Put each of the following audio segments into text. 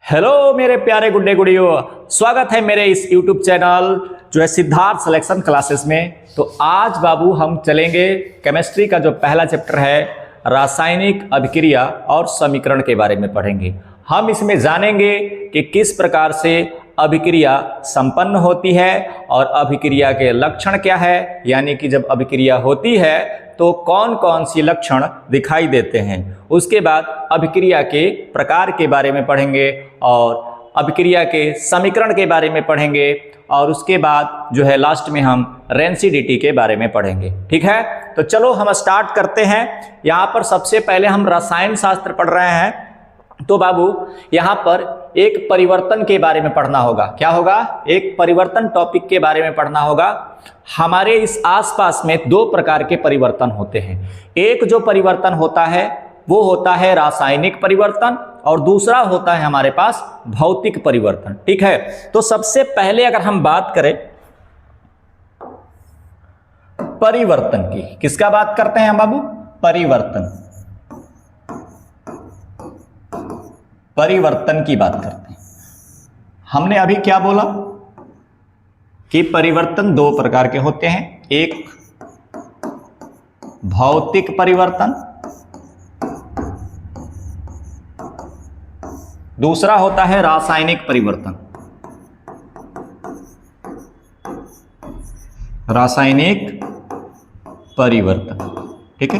Hello मेरे प्यारे गुड्डे गुड़ियों, स्वागत है मेरे इस YouTube चैनल जो है सिद्धार्थ सिलेक्शन क्लासेस में। तो आज बाबू हम चलेंगे केमिस्ट्री का जो पहला चैप्टर है रासायनिक अभिक्रिया और समीकरण के बारे में पढ़ेंगे। हम इसमें जानेंगे कि किस प्रकार से अभिक्रिया संपन्न होती है और अभिक्रिया के लक्षण क्या है, यानी कि जब अभिक्रिया होती है तो कौन कौन सी लक्षण दिखाई देते हैं। उसके बाद अभिक्रिया के प्रकार के बारे में पढ़ेंगे और अभिक्रिया के समीकरण के बारे में पढ़ेंगे और उसके बाद जो है लास्ट में हम रेंसिडिटी के बारे में पढ़ेंगे। ठीक है, तो चलो हम स्टार्ट करते हैं। यहाँ पर सबसे पहले हम रसायन शास्त्र पढ़ रहे हैं, तो बाबू यहाँ पर एक परिवर्तन के बारे में पढ़ना होगा। क्या होगा? एक परिवर्तन टॉपिक के बारे में पढ़ना होगा। हमारे इस आसपास में दो प्रकार के परिवर्तन होते हैं। एक जो परिवर्तन होता है वो होता है रासायनिक परिवर्तन और दूसरा होता है हमारे पास भौतिक परिवर्तन। ठीक है, तो सबसे पहले अगर हम बात करें परिवर्तन की, किसका बात करते हैं बाबू? परिवर्तन की बात करते हैं। हमने अभी क्या बोला कि परिवर्तन दो प्रकार के होते हैं, एक भौतिक परिवर्तन, दूसरा होता है रासायनिक परिवर्तन। रासायनिक परिवर्तन, ठीक है।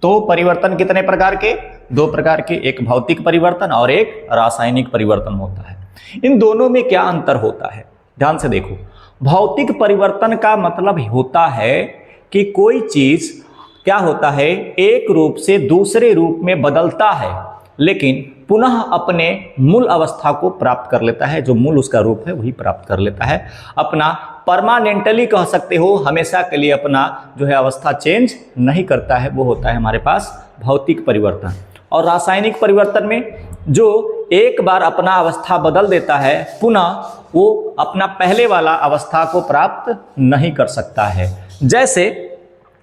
तो परिवर्तन कितने प्रकार के? दो प्रकार के, एक भौतिक परिवर्तन और एक रासायनिक परिवर्तन होता है। इन दोनों में क्या अंतर होता है, ध्यान से देखो। भौतिक परिवर्तन का मतलब होता है कि कोई चीज क्या होता है, एक रूप से दूसरे रूप में बदलता है लेकिन पुनः अपने मूल अवस्था को प्राप्त कर लेता है। जो मूल उसका रूप है वही प्राप्त कर लेता है, अपना परमानेंटली कह सकते हो, हमेशा के लिए अपना जो है अवस्था चेंज नहीं करता है, वो होता है हमारे पास भौतिक परिवर्तन। और रासायनिक परिवर्तन में जो एक बार अपना अवस्था बदल देता है पुनः वो अपना पहले वाला अवस्था को प्राप्त नहीं कर सकता है। जैसे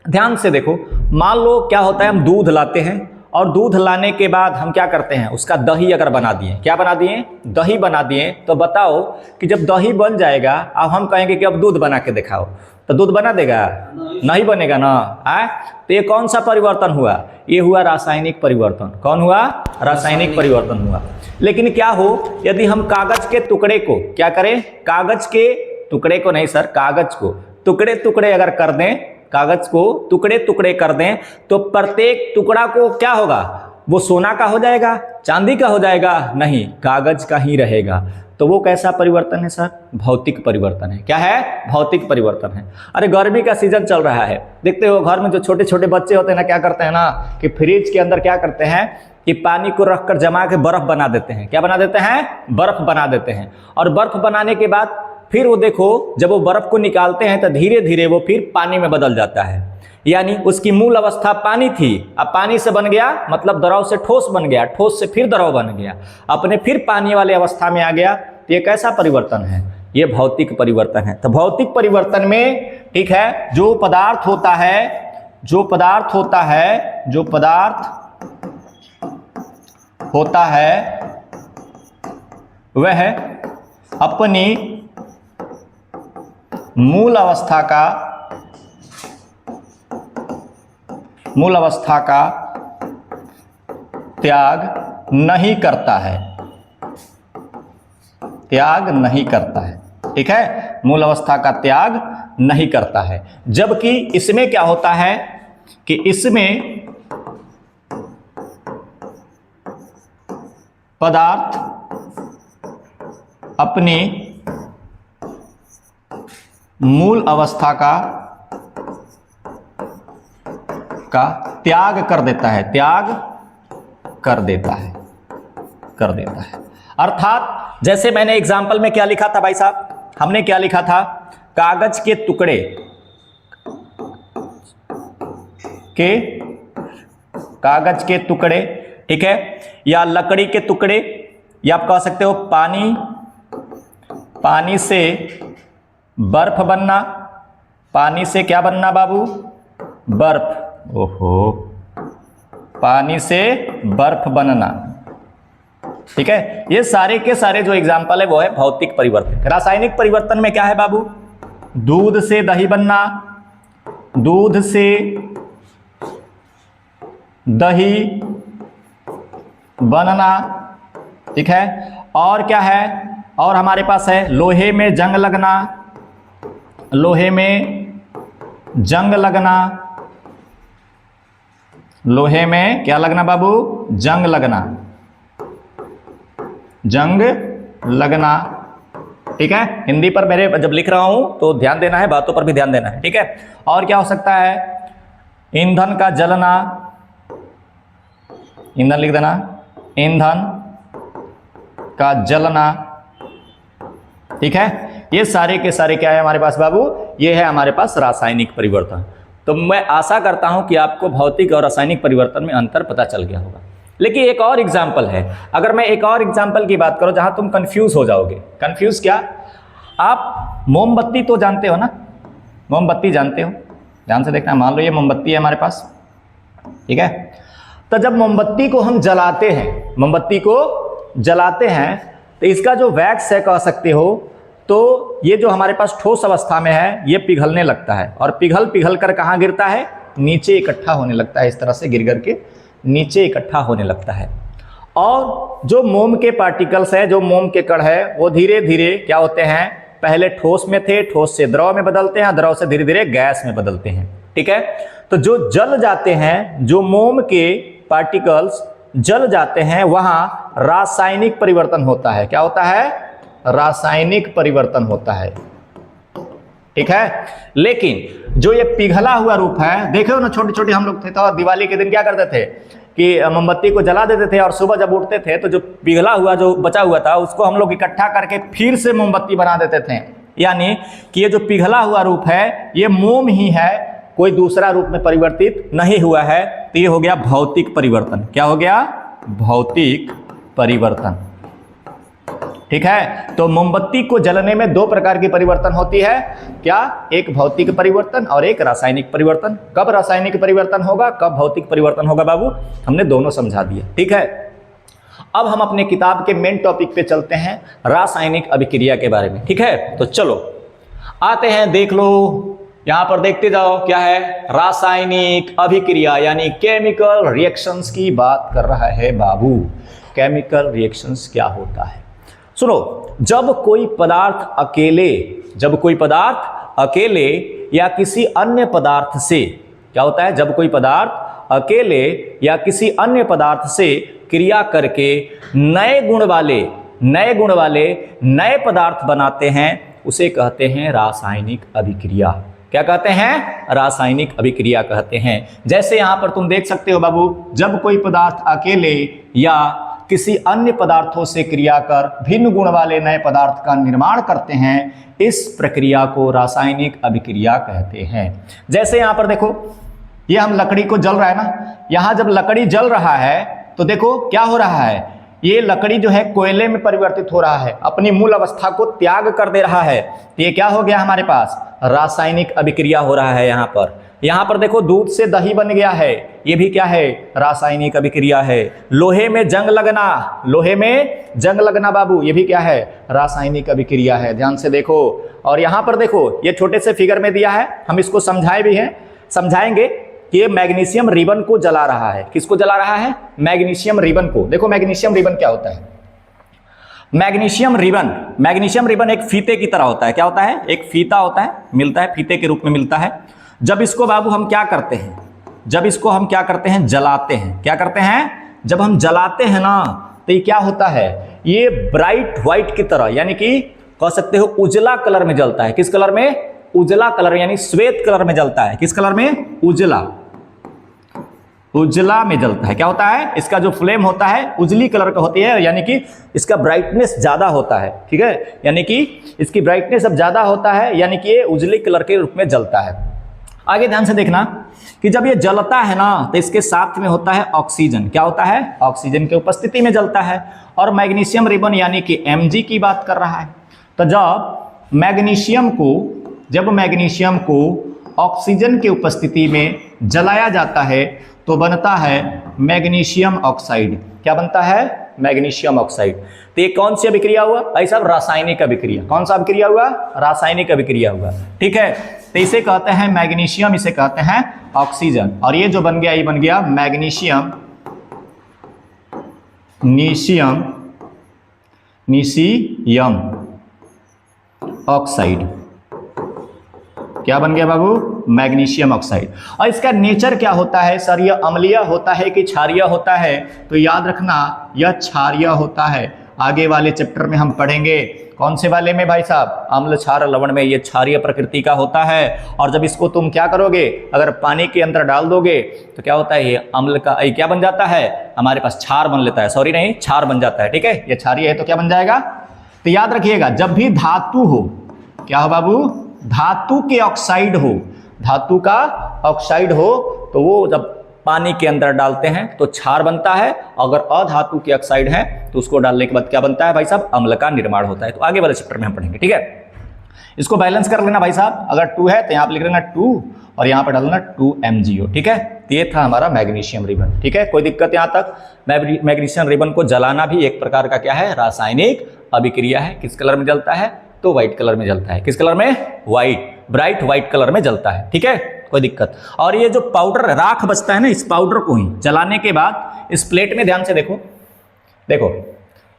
ध्यान से देखो, मान लो क्या होता है, हम दूध लाते हैं और दूध लाने के बाद हम क्या करते हैं, उसका दही अगर बना दिए, क्या बना दिए? दही बना दिए। तो बताओ कि जब दही बन जाएगा अब हम कहेंगे कि अब दूध बना के दिखाओ, तो दूध बना देगा? नहीं बनेगा ना। तो ये कौन सा परिवर्तन हुआ? ये हुआ रासायनिक परिवर्तन। कौन हुआ? रासायनिक परिवर्तन हुआ। लेकिन क्या हो यदि हम कागज के टुकड़े को क्या करें? कागज के टुकड़े को नहीं सर, कागज को टुकड़े टुकड़े अगर कर दें, कागज को टुकड़े टुकड़े कर दें तो प्रत्येक टुकड़ा को क्या होगा? वो सोना का हो जाएगा, चांदी का हो जाएगा? नहीं, कागज का ही रहेगा। तो वो कैसा परिवर्तन है सर? भौतिक परिवर्तन है। क्या है? भौतिक परिवर्तन है। अरे गर्मी का सीजन चल रहा है, देखते हो घर में जो छोटे छोटे बच्चे होते हैं ना, क्या करते हैं ना कि फ्रिज के अंदर क्या करते हैं कि पानी को रखकर जमा के बर्फ बना देते हैं। क्या बना देते हैं? बर्फ बना देते हैं। और बर्फ बनाने के बाद फिर वो देखो, जब वो बर्फ को निकालते हैं तो धीरे धीरे वो फिर पानी में बदल जाता है। यानी उसकी मूल अवस्था पानी थी, अब पानी से बन गया, मतलब द्रव से ठोस बन गया, ठोस से फिर द्रव बन गया, अपने फिर पानी वाले अवस्था में आ गया। तो ये कैसा परिवर्तन है? ये भौतिक परिवर्तन है। तो भौतिक परिवर्तन में ठीक है, जो पदार्थ होता है वह अपनी मूल अवस्था का त्याग नहीं करता है। ठीक है, मूल अवस्था का त्याग नहीं करता है। जबकि इसमें क्या होता है कि इसमें पदार्थ अपनी मूल अवस्था का त्याग कर देता है। अर्थात जैसे मैंने एग्जाम्पल में क्या लिखा था भाई साहब, हमने क्या लिखा था? कागज के टुकड़े, ठीक है, या लकड़ी के टुकड़े, या आप कह सकते हो पानी से बर्फ बनना। पानी से क्या बनना बाबू? बर्फ। ओहो, पानी से बर्फ बनना, ठीक है, ये सारे के सारे जो एग्जाम्पल है वो है भौतिक परिवर्तन। रासायनिक परिवर्तन में क्या है बाबू? दूध से दही बनना, दूध से दही बनना, ठीक है। और क्या है? और हमारे पास है लोहे में जंग लगना, लोहे में जंग लगना, लोहे में क्या लगना बाबू? जंग लगना, जंग लगना, ठीक है। हिंदी पर मेरे जब लिख रहा हूं तो ध्यान देना है, बातों पर भी ध्यान देना है, ठीक है। और क्या हो सकता है? ईंधन का जलना, ईंधन लिख देना, ईंधन का जलना, ठीक है। ये सारे के सारे क्या है हमारे पास बाबू? ये है हमारे पास रासायनिक परिवर्तन। तो मैं आशा करता हूं कि आपको भौतिक और रासायनिक परिवर्तन में अंतर पता चल गया होगा। लेकिन एक और एग्जाम्पल है, अगर मैं एक और एग्जाम्पल की बात करूं जहां तुम कंफ्यूज हो जाओगे। कंफ्यूज क्या? आप मोमबत्ती तो जानते हो ना, मोमबत्ती जानते हो, ध्यान से देखना। मान लो ये मोमबत्ती है हमारे पास, ठीक है। तो जब मोमबत्ती को हम जलाते हैं, मोमबत्ती को जलाते हैं तो इसका जो वैक्स है कह सकते हो, तो ये जो हमारे पास ठोस अवस्था में है ये पिघलने लगता है, और पिघल पिघल कर कहाँ गिरता है? नीचे इकट्ठा होने लगता है, इस तरह से गिर गिर के नीचे इकट्ठा होने लगता है। और जो मोम के पार्टिकल्स है, जो मोम के कण है, वो धीरे धीरे क्या होते हैं? पहले ठोस में थे, ठोस से द्रव में बदलते हैं, द्रव से धीरे धीरे गैस में बदलते हैं, ठीक है। तो जो जल जाते हैं, जो मोम के पार्टिकल्स जल जाते हैं, वहां रासायनिक परिवर्तन होता है। क्या होता है? रासायनिक परिवर्तन होता है, ठीक है। लेकिन जो ये पिघला हुआ रूप है, देखो ना, छोटे छोटे हम लोग थे तो दिवाली के दिन क्या करते थे कि मोमबत्ती को जला देते थे, और सुबह जब उठते थे तो जो पिघला हुआ जो बचा हुआ था उसको हम लोग इकट्ठा करके फिर से मोमबत्ती बना देते थे। यानी कि ये जो पिघला हुआ रूप है ये मोम ही है, कोई दूसरा रूप में परिवर्तित नहीं हुआ है। तो ये हो गया भौतिक परिवर्तन। क्या हो गया? भौतिक परिवर्तन, ठीक है। तो मोमबत्ती को जलने में दो प्रकार की परिवर्तन होती है। क्या? एक भौतिक परिवर्तन और एक रासायनिक परिवर्तन। कब रासायनिक परिवर्तन होगा, कब भौतिक परिवर्तन होगा बाबू? हमने दोनों समझा दिया, ठीक है। अब हम अपने किताब के मेन टॉपिक पे चलते हैं, रासायनिक अभिक्रिया के बारे में, ठीक है। तो चलो आते हैं, देख लो, यहां पर देखते जाओ क्या है। रासायनिक अभिक्रिया यानी केमिकल रिएक्शंस की बात कर रहा है बाबू। केमिकल रिएक्शंस क्या होता है? सुनो, जब कोई पदार्थ अकेले या किसी अन्य पदार्थ से, क्या होता है? जब कोई पदार्थ अकेले या किसी अन्य पदार्थ से क्रिया करके नए गुण वाले नए पदार्थ बनाते हैं, उसे कहते हैं रासायनिक अभिक्रिया। क्या कहते हैं? रासायनिक अभिक्रिया कहते हैं। जैसे यहां पर तुम देख सकते हो बाबू, जब कोई पदार्थ अकेले या किसी अन्य पदार्थों से क्रिया कर भिन्न गुण वाले नए पदार्थ का निर्माण करते हैं, इस प्रक्रिया को रासायनिक अभिक्रिया कहते हैं। जैसे यहां पर देखो, ये हम लकड़ी को जल रहा है ना, यहां जब लकड़ी जल रहा है तो देखो क्या हो रहा है, ये लकड़ी जो है कोयले में परिवर्तित हो रहा है, अपनी मूल अवस्था को त्याग कर दे रहा है। तो ये क्या हो गया हमारे पास? रासायनिक अभिक्रिया हो रहा है। यहां पर देखो, दूध से दही बन गया है, ये भी क्या है? रासायनिक अभिक्रिया है। लोहे में जंग लगना बाबू, ये भी क्या है? रासायनिक अभिक्रिया है। ध्यान से देखो, और यहां पर देखो, ये छोटे से फिगर में दिया है, हम इसको समझाएंगे कि ये मैग्नीशियम रिबन को जला रहा है। किसको जला रहा है? मैग्नीशियम रिबन को। देखो मैग्नीशियम रिबन क्या होता है? मैग्नीशियम रिबन एक फीते की तरह होता है। क्या होता है? एक फीता होता है, मिलता है, फीते के रूप में मिलता है। जब इसको बाबू हम क्या करते हैं? जलाते हैं। क्या करते हैं? जब हम जलाते हैं ना, तो ये क्या होता है? ये ब्राइट व्हाइट की तरह, यानी कि कह सकते हो उजला कलर में जलता है। किस कलर में? उजला कलर, यानी श्वेत कलर में जलता है। किस कलर में? उजला में जलता है। क्या होता है? इसका जो फ्लेम होता है उजली कलर का होती है, यानी कि इसका ब्राइटनेस ज्यादा होता है, ठीक है। यानी कि इसकी ब्राइटनेस अब ज्यादा होता है, यानी कि ये उजली कलर के रूप में जलता है। आगे ध्यान से देखना कि जब ये जलता है ना, तो इसके साथ में होता है ऑक्सीजन। क्या होता है? ऑक्सीजन की उपस्थिति में जलता है। और मैग्नीशियम रिबन यानी कि Mg की बात कर रहा है। तो जब मैग्नीशियम को ऑक्सीजन की उपस्थिति में जलाया जाता है तो बनता है मैग्नीशियम ऑक्साइड। क्या बनता है? Magnesium oxide. तो ये कौन सी अभिक्रिया हुआ भाई साहब? रासायनिक अभिक्रिया। कौन सा अभिक्रिया हुआ? रासायनिक अभिक्रिया हुआ। ठीक है, तो इसे कहते हैं मैग्नीशियम, इसे कहते हैं ऑक्सीजन। और ये जो बन गया, ये बन गया मैग्नीशियम नीशियम ऑक्साइड। क्या बन गया बाबू? Magnesium oxide. और इसका नेचर क्या होता है सर? यह अम्लीय होता है कि क्षारीय होता है? तो याद रखना यह क्षारीय होता है। आगे वाले चैप्टर में हम पढ़ेंगे। कौन से वाले में भाई साहब? अम्ल क्षार लवण में ये क्षारीय प्रकृति का होता है। और जब इसको तुम क्या करोगे, अगर पानी के अंदर डाल दोगे तो क्या होता है? ये अम्ल का क्या बन जाता है? हमारे पास क्षार बन लेता है, सॉरी नहीं, क्षार बन जाता है। ठीक है, ये क्षारीय है तो क्या बन जाएगा? तो याद रखिएगा, जब भी धातु हो, क्या हो बाबू? धातु के ऑक्साइड हो, धातु का ऑक्साइड हो, तो वो जब पानी के अंदर डालते हैं तो क्षार बनता है। अगर अधातु के ऑक्साइड है तो उसको डालने के बाद क्या बनता है भाई साहब? अम्ल का निर्माण होता है। तो आगे वाले चैप्टर में हम पढ़ेंगे। ठीक है, इसको बैलेंस कर लेना भाई साहब। अगर 2 है तो यहाँ पे लिख लेना 2 और यहाँ पर डालना 2MgO। ठीक है, तो ये था हमारा मैग्नीशियम रिबन। ठीक है, कोई दिक्कत यहाँ तक? मैग्नीशियम रिबन को जलाना भी एक प्रकार का क्या है? रासायनिक अभिक्रिया है। किस कलर में जलता है? तो व्हाइट कलर में जलता है। किस कलर में? व्हाइट, ब्राइट व्हाइट कलर में जलता है। ठीक है, कोई दिक्कत? और ये जो पाउडर राख बचता है ना, इस पाउडर को ही जलाने के बाद इस प्लेट में ध्यान से देखो, देखो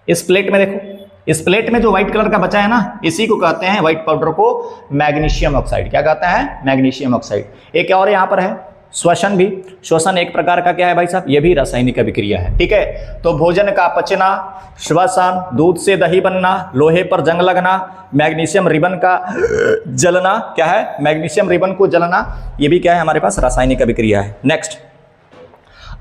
इस प्लेट में देखो, इस प्लेट में जो व्हाइट कलर का बचा है ना, इसी को कहते हैं, व्हाइट पाउडर को, मैग्नीशियम ऑक्साइड। क्या कहता है? Magnesium oxide. एक और यहाँ पर है श्वसन भी। श्वसन एक प्रकार का क्या है भाई साहब? ये भी रासायनिक अभिक्रिया है। ठीक है, तो भोजन का पचना, श्वसन, दूध से दही बनना, लोहे पर जंग लगना, मैग्नीशियम रिबन का जलना, क्या है? मैग्नीशियम रिबन को जलना, ये भी क्या है? हमारे पास रासायनिक अभिक्रिया है। नेक्स्ट,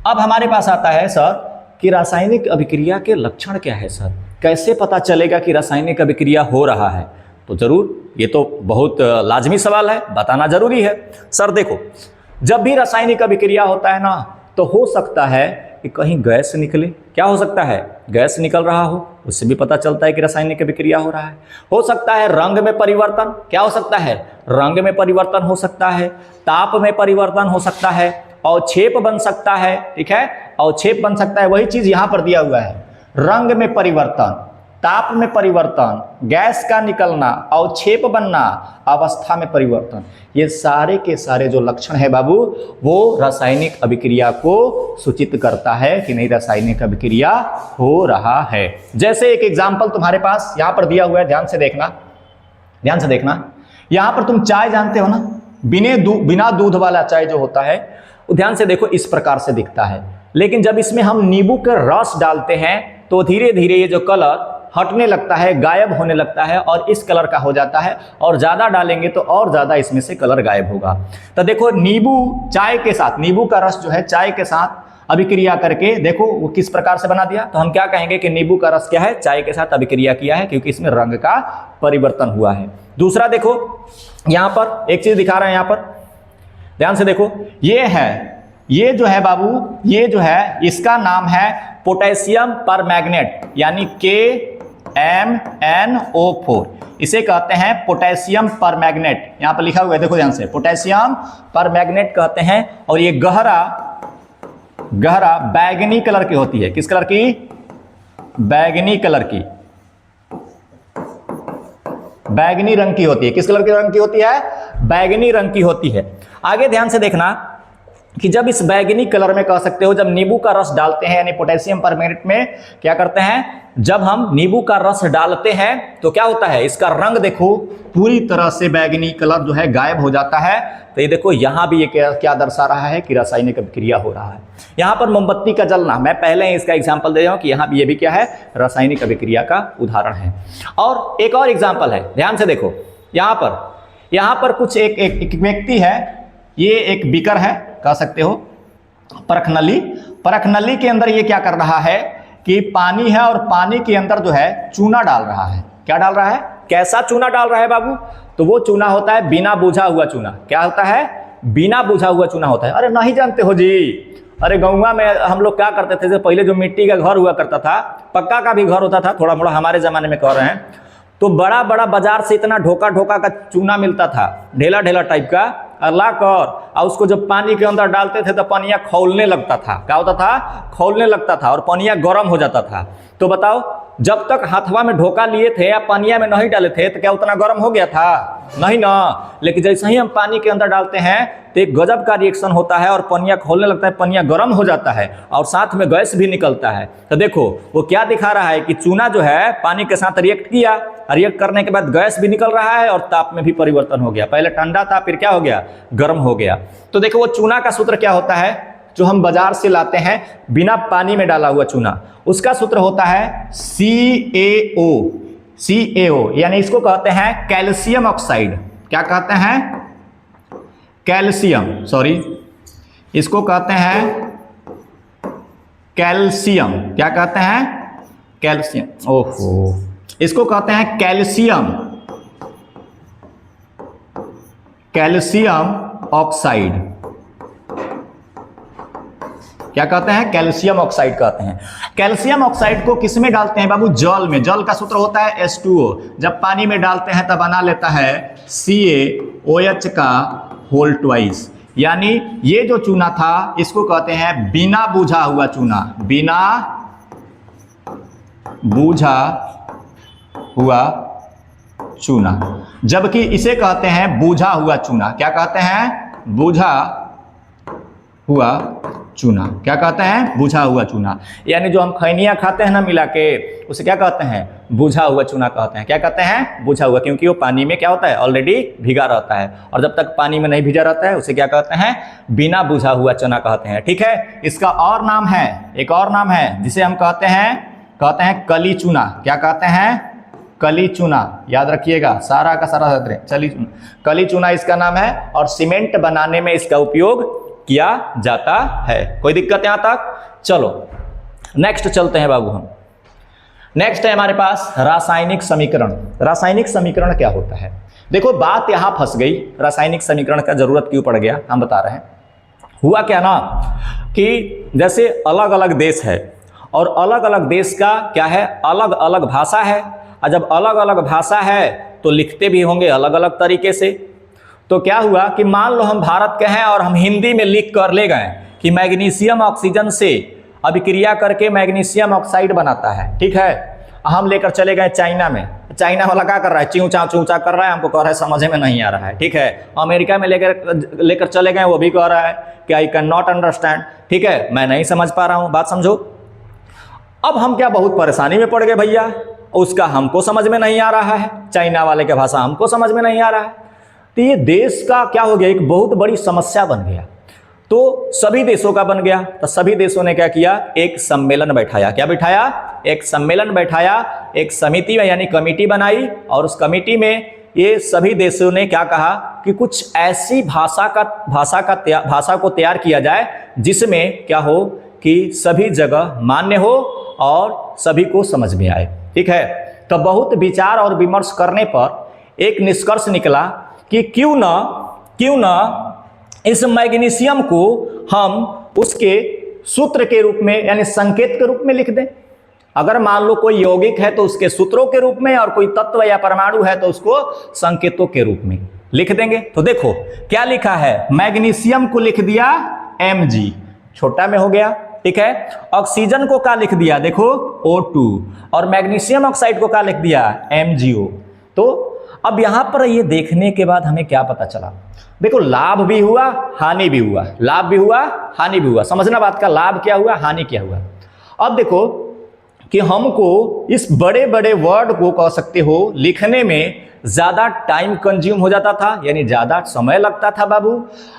अब हमारे पास आता है सर कि रासायनिक अभिक्रिया के लक्षण क्या है सर? कैसे पता चलेगा कि रासायनिक अभिक्रिया हो रहा है? तो जरूर, ये तो बहुत लाजमी सवाल है, बताना जरूरी है। सर देखो, जब भी रासायनिक अभिक्रिया होता है ना, तो हो सकता है कि कहीं गैस निकले। क्या हो सकता है? गैस निकल रहा हो, उससे भी पता चलता है कि रासायनिक अभिक्रिया हो रहा है। हो सकता है रंग में परिवर्तन। क्या हो सकता है? रंग में परिवर्तन हो सकता है, ताप में परिवर्तन हो सकता है, अवक्षेप बन सकता है। ठीक है, अवक्षेप बन सकता है। वही चीज यहां पर दिया हुआ है, रंग में परिवर्तन, ताप में परिवर्तन, गैस का निकलना, अवक्षेप बनना, अवस्था में परिवर्तन, ये सारे के सारे जो लक्षण है बाबू, वो रासायनिक अभिक्रिया को सूचित करता है कि नहीं रासायनिक अभिक्रिया हो रहा है। जैसे एक एग्जांपल तुम्हारे पास यहां पर दिया हुआ है, ध्यान से देखना, ध्यान से देखना। यहां पर तुम चाय जानते हो ना, बिना दूध वाला चाय जो होता है, ध्यान से देखो, इस प्रकार से दिखता है। लेकिन जब इसमें हम नींबू का रस डालते हैं तो धीरे धीरे ये जो कलर हटने लगता है, गायब होने लगता है और इस कलर का हो जाता है। और ज्यादा डालेंगे तो और ज्यादा इसमें से कलर गायब होगा। तो देखो, नींबू चाय के साथ, नींबू का रस जो है चाय के साथ अभिक्रिया करके देखो वो किस प्रकार से बना दिया। तो हम क्या कहेंगे कि नींबू का रस क्या है? चाय के साथ अभिक्रिया किया है, क्योंकि इसमें रंग का परिवर्तन हुआ है। दूसरा देखो, यहां पर एक चीज दिखा रहे हैं, यहां पर ध्यान से देखो, ये है, ये जो है बाबू, ये जो है, इसका नाम है पोटेशियम परमैंगनेट, यानी KMnO4। इसे कहते हैं पोटेशियम परमैंगनेट। यहां पर लिखा हुआ है, देखो ध्यान से, पोटेशियम परमैंगनेट कहते हैं। और ये गहरा गहरा बैगनी कलर की होती है। किस कलर की? बैगनी कलर की, बैगनी रंग की होती है। किस कलर की रंग की होती है? बैगनी रंग की होती है। आगे ध्यान से देखना कि जब इस बैगनी कलर में कह सकते हो, जब नींबू का रस डालते हैं, यानी पोटेशियम परमैंगनेट में क्या करते हैं, जब हम नींबू का रस डालते हैं तो क्या होता है, इसका रंग देखो पूरी तरह से बैगनी कलर जो है गायब हो जाता है। तो ये देखो, यहां भी ये क्या दर्शा रहा है कि रासायनिक अभिक्रिया हो रहा है। यहां पर मोमबत्ती का जलना, मैं पहले ही इसका एग्जाम्पल दे रहा हूं कि यहां भी ये भी क्या है, रासायनिक अभिक्रिया का उदाहरण है। और एक और एग्जाम्पल है, ध्यान से देखो, यहां पर कुछ एक व्यक्ति है, ये एक बीकर है, कह सकते हो परखनली। परखनली के अंदर ये क्या कर रहा है कि पानी है और पानी के अंदर जो है चूना डाल रहा है। क्या डाल रहा है? कैसा चूना डाल रहा है बाबू? तो वो चूना होता है बिना बुझा हुआ चूना। क्या होता है? बिना बुझा हुआ चूना होता है। अरे नहीं जानते हो जी? अरे गौवा में हम लोग क्या करते थे, पहले जो मिट्टी का घर हुआ करता था, पक्का का भी घर होता था, थोड़ा मोड़ा हमारे जमाने में कह रहे हैं, तो बड़ा बड़ा बाजार से इतना ढोका ढोका का चूना मिलता था, ढेला ढेला टाइप का, और लाकर और उसको जब पानी के अंदर डालते थे तो पनिया खौलने लगता था। क्या होता था? खौलने लगता था और पनिया गर्म हो जाता था। तो बताओ, जब तक हाथवा में ढोका लिए थे या पानिया में नहीं डाले थे तो क्या उतना गर्म हो गया था? नहीं ना। लेकिन जैसे ही हम पानी के अंदर डालते हैं तो एक गजब का रिएक्शन होता है और पनिया खोलने लगता है, पनिया गर्म हो जाता है और साथ में गैस भी निकलता है। तो देखो वो क्या दिखा रहा है कि चूना जो है पानी के साथ रिएक्ट किया, रिएक्ट करने के बाद गैस भी निकल रहा है और ताप में भी परिवर्तन हो गया। पहले ठंडा था, फिर क्या हो गया? गर्म हो गया। तो देखो वो चूना का सूत्र क्या होता है जो हम बाजार से लाते हैं बिना पानी में डाला हुआ चूना, उसका सूत्र होता है CaO। CaO यानी इसको कहते हैं कैल्शियम ऑक्साइड। क्या कहते हैं? कैल्शियम, सॉरी, इसको कहते हैं कैल्शियम। क्या कहते हैं? कैल्शियम। ओहो, इसको कहते हैं कैल्शियम, कैल्शियम ऑक्साइड। क्या कहते हैं? कैल्शियम ऑक्साइड कहते हैं। कैल्शियम ऑक्साइड को किस में डालते हैं बाबू? जल में। जल का सूत्र होता है H2O। जब पानी में डालते हैं तब बना लेता है CaOH का होल ट्वाइस। यानी ये जो चूना था इसको कहते हैं बिना बूझा हुआ चूना, बिना बूझा हुआ चूना, जबकि इसे कहते हैं बूझा हुआ चूना। क्या कहते हैं? बूझा हुआ चूना। क्या कहते हैं? बूझा हुआ चूना। यानी जो हम खैनिया खाते हैं ना मिला के, उसे क्या कहते हैं? बूझा हुआ चूना कहते हैं। क्या कहते हैं? बूझा हुआ, क्योंकि वो पानी में क्या होता है? ऑलरेडी भीगा रहता है और जब तक पानी में नहीं भीगा रहता है उसे क्या कहते हैं? बिना बूझा हुआ चूना कहते हैं। ठीक है। इसका और नाम है, एक और नाम है जिसे हम कहते हैं कली चूना। क्या कहते हैं? कली चूना। याद रखिएगा, सारा का सारा चली चूना, कली चूना इसका नाम है और सीमेंट बनाने में इसका उपयोग किया जाता है। कोई दिक्कत यहां तक? चलो नेक्स्ट चलते हैं बाबू हम। नेक्स्ट है हमारे पास रासायनिक समीकरण। रासायनिक समीकरण क्या होता है? देखो बात यहां फंस गई, रासायनिक समीकरण का जरूरत क्यों पड़ गया हम बता रहे हैं। हुआ क्या ना कि जैसे अलग अलग देश है और अलग अलग देश का क्या है? अलग अलग भाषा है, और जब अलग अलग भाषा है तो लिखते भी होंगे अलग अलग तरीके से। तो क्या हुआ कि मान लो हम भारत के हैं और हम हिंदी में लिख कर ले गए कि मैग्नीशियम ऑक्सीजन से अभिक्रिया करके मैग्नीशियम ऑक्साइड बनाता है। ठीक है। हम लेकर चले गए चाइना में, चाइना वाला क्या कर रहा है? चूचा चूचा कर रहा है, हमको कह रहा है समझ में नहीं आ रहा है। ठीक है। अमेरिका में लेकर चले गए, वो भी कह रहा है कि आई कैन नॉट अंडरस्टैंड। ठीक है, मैं नहीं समझ पा रहा हूं। बात समझो। अब हम क्या बहुत परेशानी में पड़ गए भैया, उसका हमको समझ में नहीं आ रहा है, चाइना वाले का भाषा हमको समझ में नहीं आ रहा है। तो ये देश का क्या हो गया? एक बहुत बड़ी समस्या बन गया। तो सभी देशों का बन गया। तो सभी देशों ने क्या किया? एक सम्मेलन बैठाया। क्या बैठाया? एक सम्मेलन बैठाया, एक समिति में यानी कमेटी बनाई और उस कमेटी में ये सभी देशों ने क्या कहा कि कुछ ऐसी भाषा को तैयार किया जाए जिसमें क्या हो कि सभी जगह मान्य हो और सभी को समझ में आए। ठीक है। तो बहुत विचार और विमर्श करने पर एक निष्कर्ष निकला कि क्यों ना इस मैग्नीशियम को हम उसके सूत्र के रूप में यानी संकेत के रूप में लिख दें। अगर मान लो कोई यौगिक है तो उसके सूत्रों के रूप में, और कोई तत्व या परमाणु है तो उसको संकेतों के रूप में लिख देंगे। तो देखो क्या लिखा है? मैग्नीशियम को लिख दिया Mg, छोटा में हो गया। ठीक है। ऑक्सीजन को क्या लिख दिया? देखो O2, और मैग्नीशियम ऑक्साइड को क्या लिख दिया? MgO। तो अब यहां पर ये देखने के बाद हमें क्या पता चला? देखो लाभ भी हुआ, हानि भी हुआ, लाभ भी हुआ, हानि भी हुआ। समझना बात का, लाभ क्या हुआ, हानि क्या हुआ। अब देखो कि हमको इस बड़े बड़े वर्ड को कह सकते हो लिखने में ज्यादा टाइम कंज्यूम हो जाता था, यानी ज्यादा समय लगता था बाबू।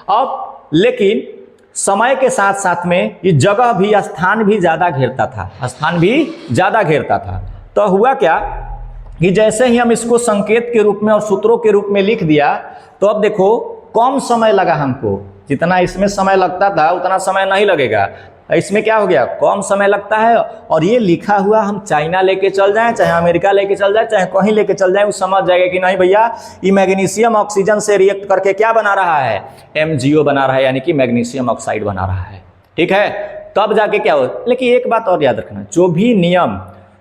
अब लेकिन समय के साथ साथ में ये जगह भी, स्थान भी ज्यादा घेरता था, स्थान भी ज्यादा घेरता था। तो हुआ क्या कि जैसे ही हम इसको संकेत के रूप में और सूत्रों के रूप में लिख दिया तो अब देखो कम समय लगा हमको। जितना इसमें समय लगता था उतना समय नहीं लगेगा, इसमें क्या हो गया? कम समय लगता है। और ये लिखा हुआ हम चाइना लेके चल जाएं, चाहे अमेरिका लेके चल जाए, चाहे कहीं लेके चल जाए, वो समझ जाएगा कि नहीं भैया ये मैग्नीशियम ऑक्सीजन से रिएक्ट करके क्या बना रहा है? MgO बना रहा है, यानी कि मैग्नीशियम ऑक्साइड बना रहा है। ठीक है। तब जाके क्या हो। लेकिन एक बात और याद रखना, जो भी नियम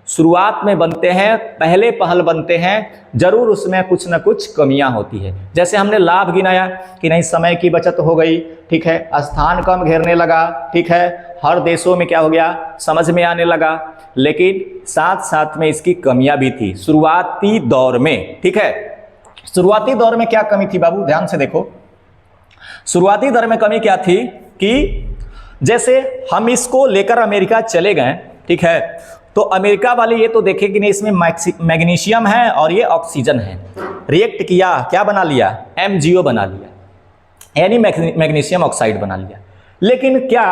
शुरुआत में बनते हैं, पहले पहल बनते हैं, जरूर उसमें कुछ ना कुछ कमियां होती है। जैसे हमने लाभ गिनाया कि नहीं, समय की बचत हो गई, ठीक है, स्थान कम घेरने लगा, ठीक है, हर देशों में क्या हो गया, समझ में आने लगा। लेकिन साथ साथ में इसकी कमियां भी थी शुरुआती दौर में, ठीक है। शुरुआती दौर में क्या कमी थी बाबू, ध्यान से देखो। शुरुआती दौर में कमी क्या थी कि जैसे हम इसको लेकर अमेरिका चले गए, ठीक है, तो अमेरिका वाले ये तो देखे कि नहीं इसमें मैग्नीशियम है और ये ऑक्सीजन है, रिएक्ट किया, क्या बना लिया, MgO बना लिया, यानी मैग्नीशियम ऑक्साइड बना लिया। लेकिन क्या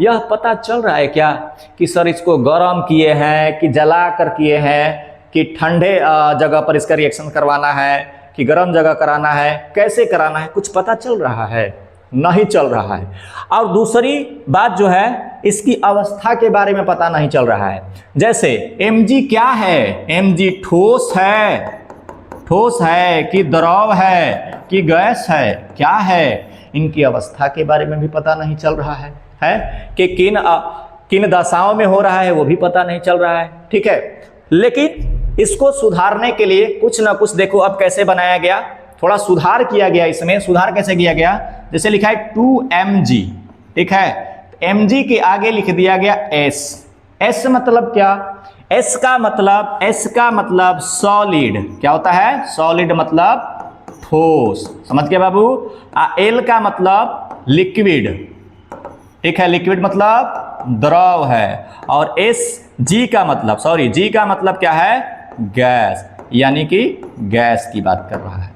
यह पता चल रहा है क्या कि सर इसको गर्म किए हैं कि जला कर किए हैं, कि ठंडे जगह पर इसका रिएक्शन करवाना है कि गर्म जगह कराना है, कैसे कराना है, कुछ पता चल रहा है? नहीं चल रहा है। और दूसरी बात जो है, इसकी अवस्था के बारे में पता नहीं चल रहा है। जैसे Mg क्या है, Mg ठोस है कि द्रव है कि गैस है, क्या है, इनकी अवस्था के बारे में भी पता नहीं चल रहा है कि किन दशाओं में हो रहा है वो भी पता नहीं चल रहा है, ठीक है। लेकिन इसको सुधारने के लिए कुछ ना कुछ देखो अब कैसे बनाया गया, थोड़ा सुधार किया गया। इसमें सुधार कैसे किया गया, जैसे लिखा है 2Mg, ठीक है, Mg के आगे लिख दिया गया S मतलब क्या, S का मतलब सॉलिड, क्या होता है, सॉलिड मतलब ठोस, समझ गए बाबू। L का मतलब लिक्विड, ठीक है, लिक्विड मतलब द्रव है। और G का मतलब क्या है, गैस, यानी कि गैस की बात कर रहा है।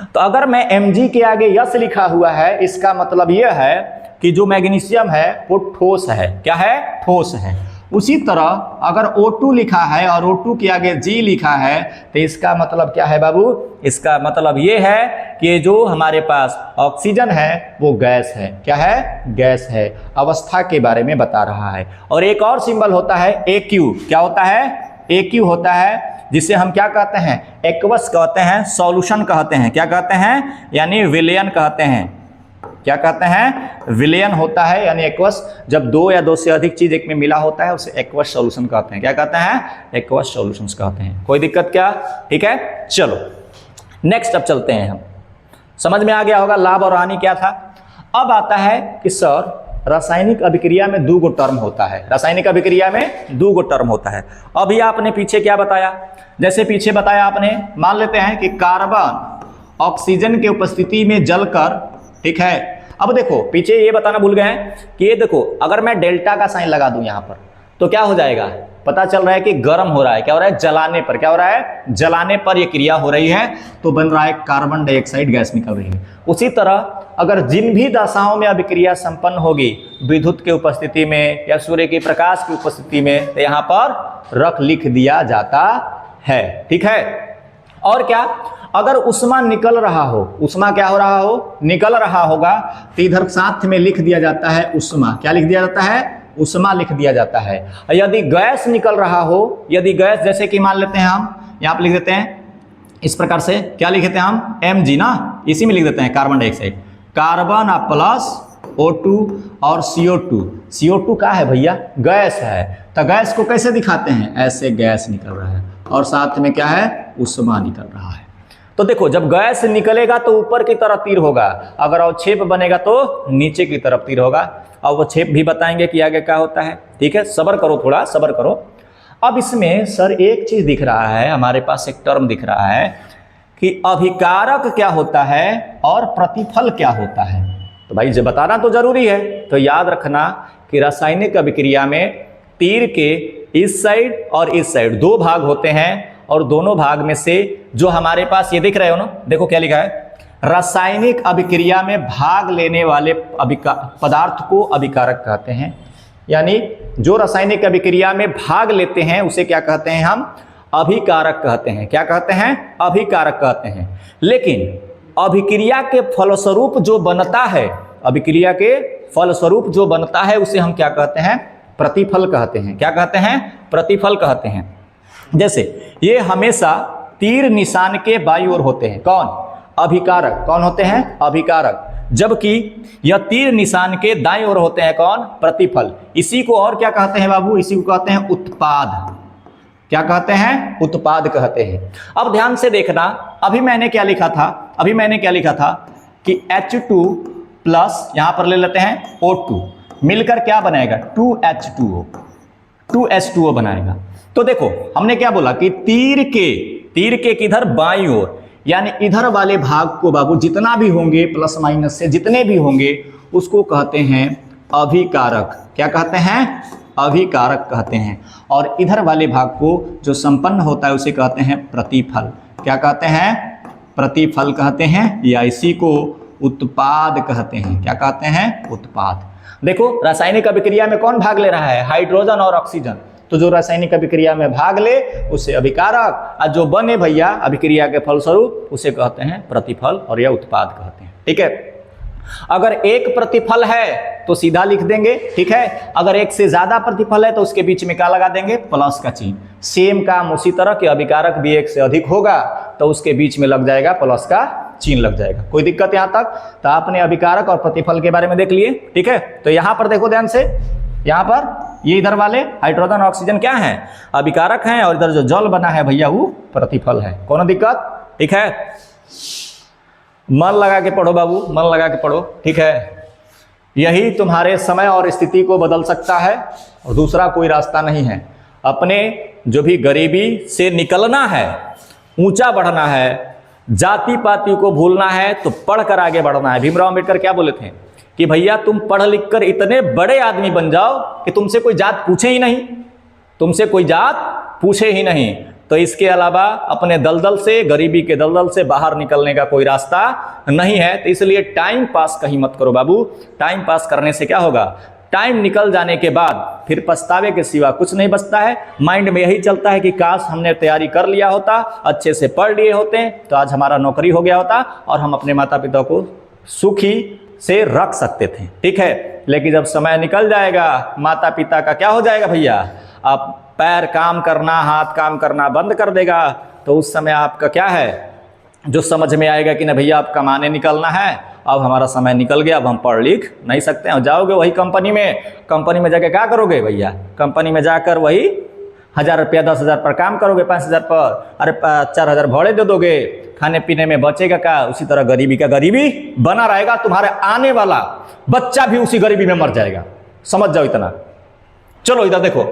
तो अगर मैं Mg के आगे यस लिखा हुआ है, इसका मतलब यह है कि जो मैग्नीशियम है वो ठोस है, क्या है, ठोस है। उसी तरह अगर O2 लिखा है और O2 के आगे G लिखा है, तो इसका मतलब क्या है बाबू, इसका मतलब ये है कि ये जो हमारे पास ऑक्सीजन है वो गैस है, क्या है, गैस है। अवस्था के बारे में बता रहा है। और एक और सिंबल होता है AQ, क्या होता है, AQ होता है, जिसे हम क्या कहते हैं, एक्वस कहते हैं, सॉल्यूशन कहते हैं, क्या कहते हैं, यानी विलयन कहते हैं, क्या कहते हैं, विलयन होता है, यानी एक्वस। जब दो या दो से अधिक चीज एक में मिला होता है उसे एक्वस सॉल्यूशन कहते हैं, क्या कहते हैं, एक्वस सॉल्यूशंस कहते हैं। कोई दिक्कत क्या, ठीक है। चलो नेक्स्ट अब चलते हैं हम, समझ में आ गया होगा लाभ और हानि क्या था। अब आता है कि सर रासायनिक अभिक्रिया में दो टर्म होता है, रासायनिक अभिक्रिया में दो टर्म होता है। अभी आपने पीछे क्या बताया, जैसे पीछे बताया आपने, मान लेते हैं कि कार्बन ऑक्सीजन की उपस्थिति में जलकर, ठीक है। अब देखो पीछे ये बताना भूल गए हैं कि ये देखो अगर मैं डेल्टा का साइन लगा दूं यहां पर तो क्या हो जाएगा, पता चल रहा है कि गर्म हो रहा है, क्या हो रहा है, जलाने पर, क्या हो रहा है, जलाने पर ये क्रिया हो रही है तो बन रहा है कार्बन डाइऑक्साइड गैस निकल रही है। उसी तरह अगर जिन भी दशाओं में अभिक्रिया संपन्न होगी, विद्युत के उपस्थिति में या सूर्य के प्रकाश की उपस्थिति में, तो यहाँ पर लिख दिया जाता है, ठीक है। और क्या, अगर उष्मा निकल रहा हो, उष्मा क्या हो रहा हो, निकल रहा होगा, तो इधर साथ में लिख दिया जाता है उष्मा, क्या लिख दिया जाता है, उष्मा लिख दिया जाता है। यदि गैस निकल रहा हो, यदि गैस, जैसे कि मान लेते हैं हम यहाँ पे लिख देते हैं इस प्रकार से, क्या लिखते हैं हम, Mg ना, इसी में लिख देते हैं carbon dioxide, carbon plus O2 और CO2। CO2 का है भैया, गैस है, तो गैस को कैसे दिखाते हैं, ऐसे गैस निकल रहा है और साथ में क्या है, उष्मा निकल रहा है। तो देखो जब गैस निकलेगा तो ऊपर की तरफ तीर होगा, अगर अवक्षेप बनेगा तो नीचे की तरफ तीर होगा। अवक्षेप भी बताएंगे कि आगे क्या होता है, ठीक है, सब्र करो, थोड़ा सब्र करो। अब इसमें सर एक चीज दिख रहा है, हमारे पास एक टर्म दिख रहा है कि अभिकारक क्या होता है और प्रतिफल क्या होता है। तो भाई जब बताना तो जरूरी है, तो याद रखना कि रासायनिक अभिक्रिया में तीर के इस साइड और इस साइड दो भाग होते हैं, और दोनों भाग में से जो हमारे पास ये दिख रहे हो ना, देखो क्या लिखा है, रासायनिक अभिक्रिया में भाग लेने वाले पदार्थ को अभिकारक कहते हैं। यानी जो रासायनिक अभिक्रिया में भाग लेते हैं उसे क्या कहते हैं, हम अभिकारक कहते हैं, क्या कहते हैं, अभिकारक कहते हैं। लेकिन अभिक्रिया के फलस्वरूप जो बनता है, अभिक्रिया के फलस्वरूप जो बनता है उसे हम क्या कहते हैं, प्रतिफल कहते हैं, क्या कहते हैं, प्रतिफल कहते हैं। जैसे ये हमेशा तीर निशान के बाईं ओर होते हैं, कौन, अभिकारक, कौन होते हैं, अभिकारक, जबकि यह तीर निशान के दाईं ओर होते हैं कौन, प्रतिफल। इसी को और क्या कहते हैं बाबू, इसी को कहते हैं उत्पाद, क्या कहते हैं? उत्पाद कहते हैं। अब ध्यान से देखना, अभी मैंने क्या लिखा था कि H2 प्लस यहां पर ले लेते हैं O2 मिलकर क्या बनाएगा? 2H2O, 2H2O बनाएगा। तो देखो हमने क्या बोला कि तीर के किधर? बाईं ओर, यानी इधर वाले भाग को बाबू जितना भी होंगे प्लस माइनस से जितने भी होंगे उसको कहते हैं अभिकारक। क्या कहते हैं? अभिकारक कहते हैं। और इधर वाले भाग को जो संपन्न होता है उसे कहते हैं प्रतिफल। क्या कहते हैं? प्रतिफल कहते हैं, या इसी को उत्पाद कहते हैं। क्या कहते हैं? उत्पाद। देखो रासायनिक अभिक्रिया में कौन भाग ले रहा है? हाइड्रोजन और ऑक्सीजन। तो जो रासायनिक अभिक्रिया में भाग ले उसे अभिकारक, और जो बने भैया अभिक्रिया के फलस्वरूप उसे कहते हैं प्रतिफल, और यह उत्पाद कहते हैं। ठीक है। अगर एक प्रतिफल है तो सीधा लिख देंगे, ठीक है। अगर एक से ज्यादा प्रतिफल है तो उसके बीच में क्या लगा देंगे? प्लस का चिन्ह। सेम काम उसी तरह के अभिकारक भी एक से अधिक होगा तो उसके बीच में लग जाएगा प्लस का चिन्ह लग जाएगा। कोई दिक्कत यहां तक? तो आपने अभिकारक और प्रतिफल के बारे में देख लिए, ठीक है। तो यहां पर देखो ध्यान से, यहां पर ये इधर वाले हाइड्रोजन और ऑक्सीजन क्या है? अभिकारक हैं, और इधर जो जल बना है भैया वो प्रतिफल है। कौन दिक्कत? ठीक है। मन लगा के पढ़ो बाबू, मन लगा के पढ़ो, ठीक है। यही तुम्हारे समय और स्थिति को बदल सकता है और दूसरा कोई रास्ता नहीं है। अपने जो भी गरीबी से निकलना है, ऊंचा बढ़ना है, जाति पाति को भूलना है तो पढ़कर आगे बढ़ना है। भीमराव अम्बेडकर क्या बोले थे कि भैया तुम पढ़ लिख कर इतने बड़े आदमी बन जाओ कि तुमसे कोई जात पूछे ही नहीं, तुमसे कोई जात पूछे ही नहीं। तो इसके अलावा अपने दलदल से, गरीबी के दलदल से बाहर निकलने का कोई रास्ता नहीं है। तो इसलिए टाइम पास कहीं मत करो बाबू। टाइम पास करने से क्या होगा? टाइम निकल जाने के बाद फिर पछतावे के सिवा कुछ नहीं बचता है। माइंड में यही चलता है कि काश हमने तैयारी कर लिया होता, अच्छे से पढ़ लिए होते तो आज हमारा नौकरी हो गया होता और हम अपने माता पिता को सुखी से रख सकते थे, ठीक है। लेकिन जब समय निकल जाएगा, माता पिता का क्या हो जाएगा भैया? आप पैर काम करना, हाथ काम करना बंद कर देगा। तो उस समय आपका क्या है जो समझ में आएगा कि ना भैया अब कमाने निकलना है, अब हमारा समय निकल गया, अब हम पढ़ लिख नहीं सकते हैं। जाओगे वही कंपनी में जाके क्या करोगे भैया? कंपनी में जाकर वही 1000 रुपया 10,000 पर काम करोगे, 5,000 पर, अरे 4,000 भाड़े दे दोगे, खाने पीने में बचेगा क्या? उसी तरह गरीबी का गरीबी बना रहेगा। तुम्हारे आने वाला बच्चा भी उसी गरीबी में मर जाएगा। समझ जाओ इतना। चलो इधर देखो,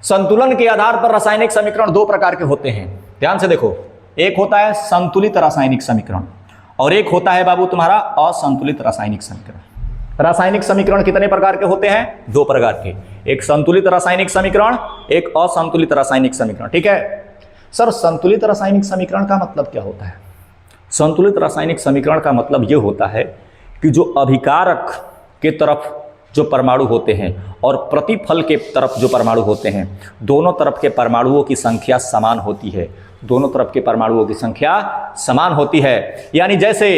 संतुलन के आधार पर रासायनिक समीकरण दो प्रकार के होते हैं। ध्यान से देखो, एक होता है संतुलित रासायनिक समीकरण और एक होता है बाबू तुम्हारा असंतुलित रासायनिक समीकरण। रासायनिक समीकरण कितने प्रकार के होते हैं? दो प्रकार के, एक संतुलित रासायनिक समीकरण, एक असंतुलित रासायनिक समीकरण, ठीक है। सर संतुलित रासायनिक समीकरण का मतलब क्या होता है? संतुलित रासायनिक समीकरण का मतलब यह होता है कि जो अभिकारक के तरफ जो परमाणु होते हैं और प्रतिफल के तरफ जो परमाणु होते हैं, दोनों तरफ के परमाणुओं की संख्या समान होती है। दोनों तरफ के परमाणुओं की संख्या समान होती है। यानी जैसे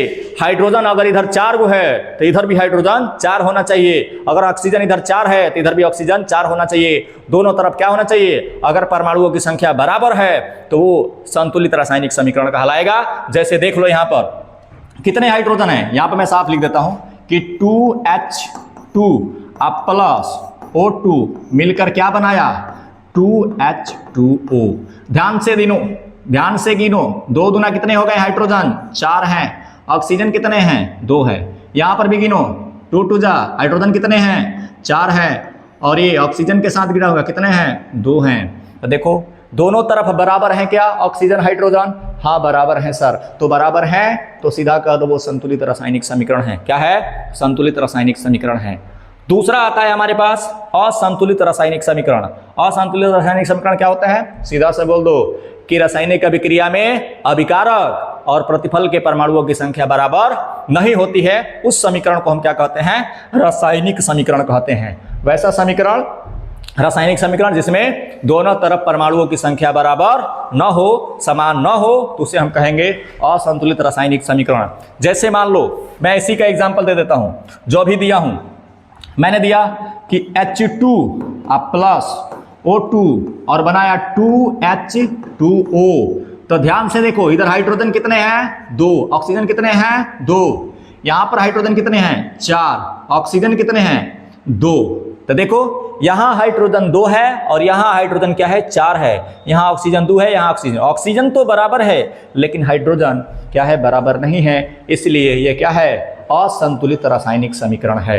हाइड्रोजन अगर इधर 4 गो है तो इधर भी हाइड्रोजन 4 होना चाहिए। अगर ऑक्सीजन इधर 4 है तो इधर भी ऑक्सीजन 4 होना चाहिए। दोनों तरफ क्या होना चाहिए? अगर परमाणुओं की संख्या बराबर है तो वो संतुलित रासायनिक समीकरण कहलाएगा। जैसे देख लो यहां पर कितने हाइड्रोजन है, यहां पर मैं साफ लिख देता हूं कि 2H2 अब प्लस O2 मिलकर क्या बनाया? 2H2O। ध्यान से गिनो, 2 दूना कितने हो गए? हाइड्रोजन 4 हैं, ऑक्सीजन कितने हैं? 2 है। यहां पर भी गिनो, 2 2 जा, हाइड्रोजन कितने हैं? 4 है, और ये ऑक्सीजन के साथ गिरा होगा कितने हैं? 2 हैं। तो देखो दोनों तरफ बराबर हैं क्या? ऑक्सीजन हाइड्रोजन, हाँ बराबर हैं सर। तो बराबर हैं तो सीधा कह दो वो संतुलित रासायनिक समीकरण है। क्या है? संतुलित रासायनिक समीकरण है। दूसरा आता है हमारे पास असंतुलित रासायनिक समीकरण। असंतुलित रासायनिक समीकरण क्या होता है? सीधा से बोल दो कि रासायनिक अभिक्रिया में अभिकारक और प्रतिफल के परमाणुओं की संख्या बराबर नहीं होती है। उस समीकरण को हम क्या कहते हैं? रासायनिक समीकरण कहते हैं। वैसा समीकरण रासायनिक समीकरण जिसमें दोनों तरफ परमाणुओं की संख्या बराबर न हो, समान न हो, तो उसे हम कहेंगे असंतुलित रासायनिक समीकरण। जैसे मान लो मैं इसी का एग्जांपल दे देता हूं, जो भी दिया हूं मैंने दिया कि H2 प्लस O2 और बनाया 2H2O। तो ध्यान से देखो, इधर हाइड्रोजन कितने हैं? 2। ऑक्सीजन कितने हैं? 2। यहां पर हाइड्रोजन कितने हैं? 4। ऑक्सीजन कितने हैं? 2। तो देखो यहां हाइड्रोजन 2 है और यहां हाइड्रोजन क्या है 4 है, यहां ऑक्सीजन 2 है, यहां ऑक्सीजन तो बराबर है लेकिन हाइड्रोजन क्या है बराबर नहीं है, इसलिए यह क्या है असंतुलित रासायनिक समीकरण है।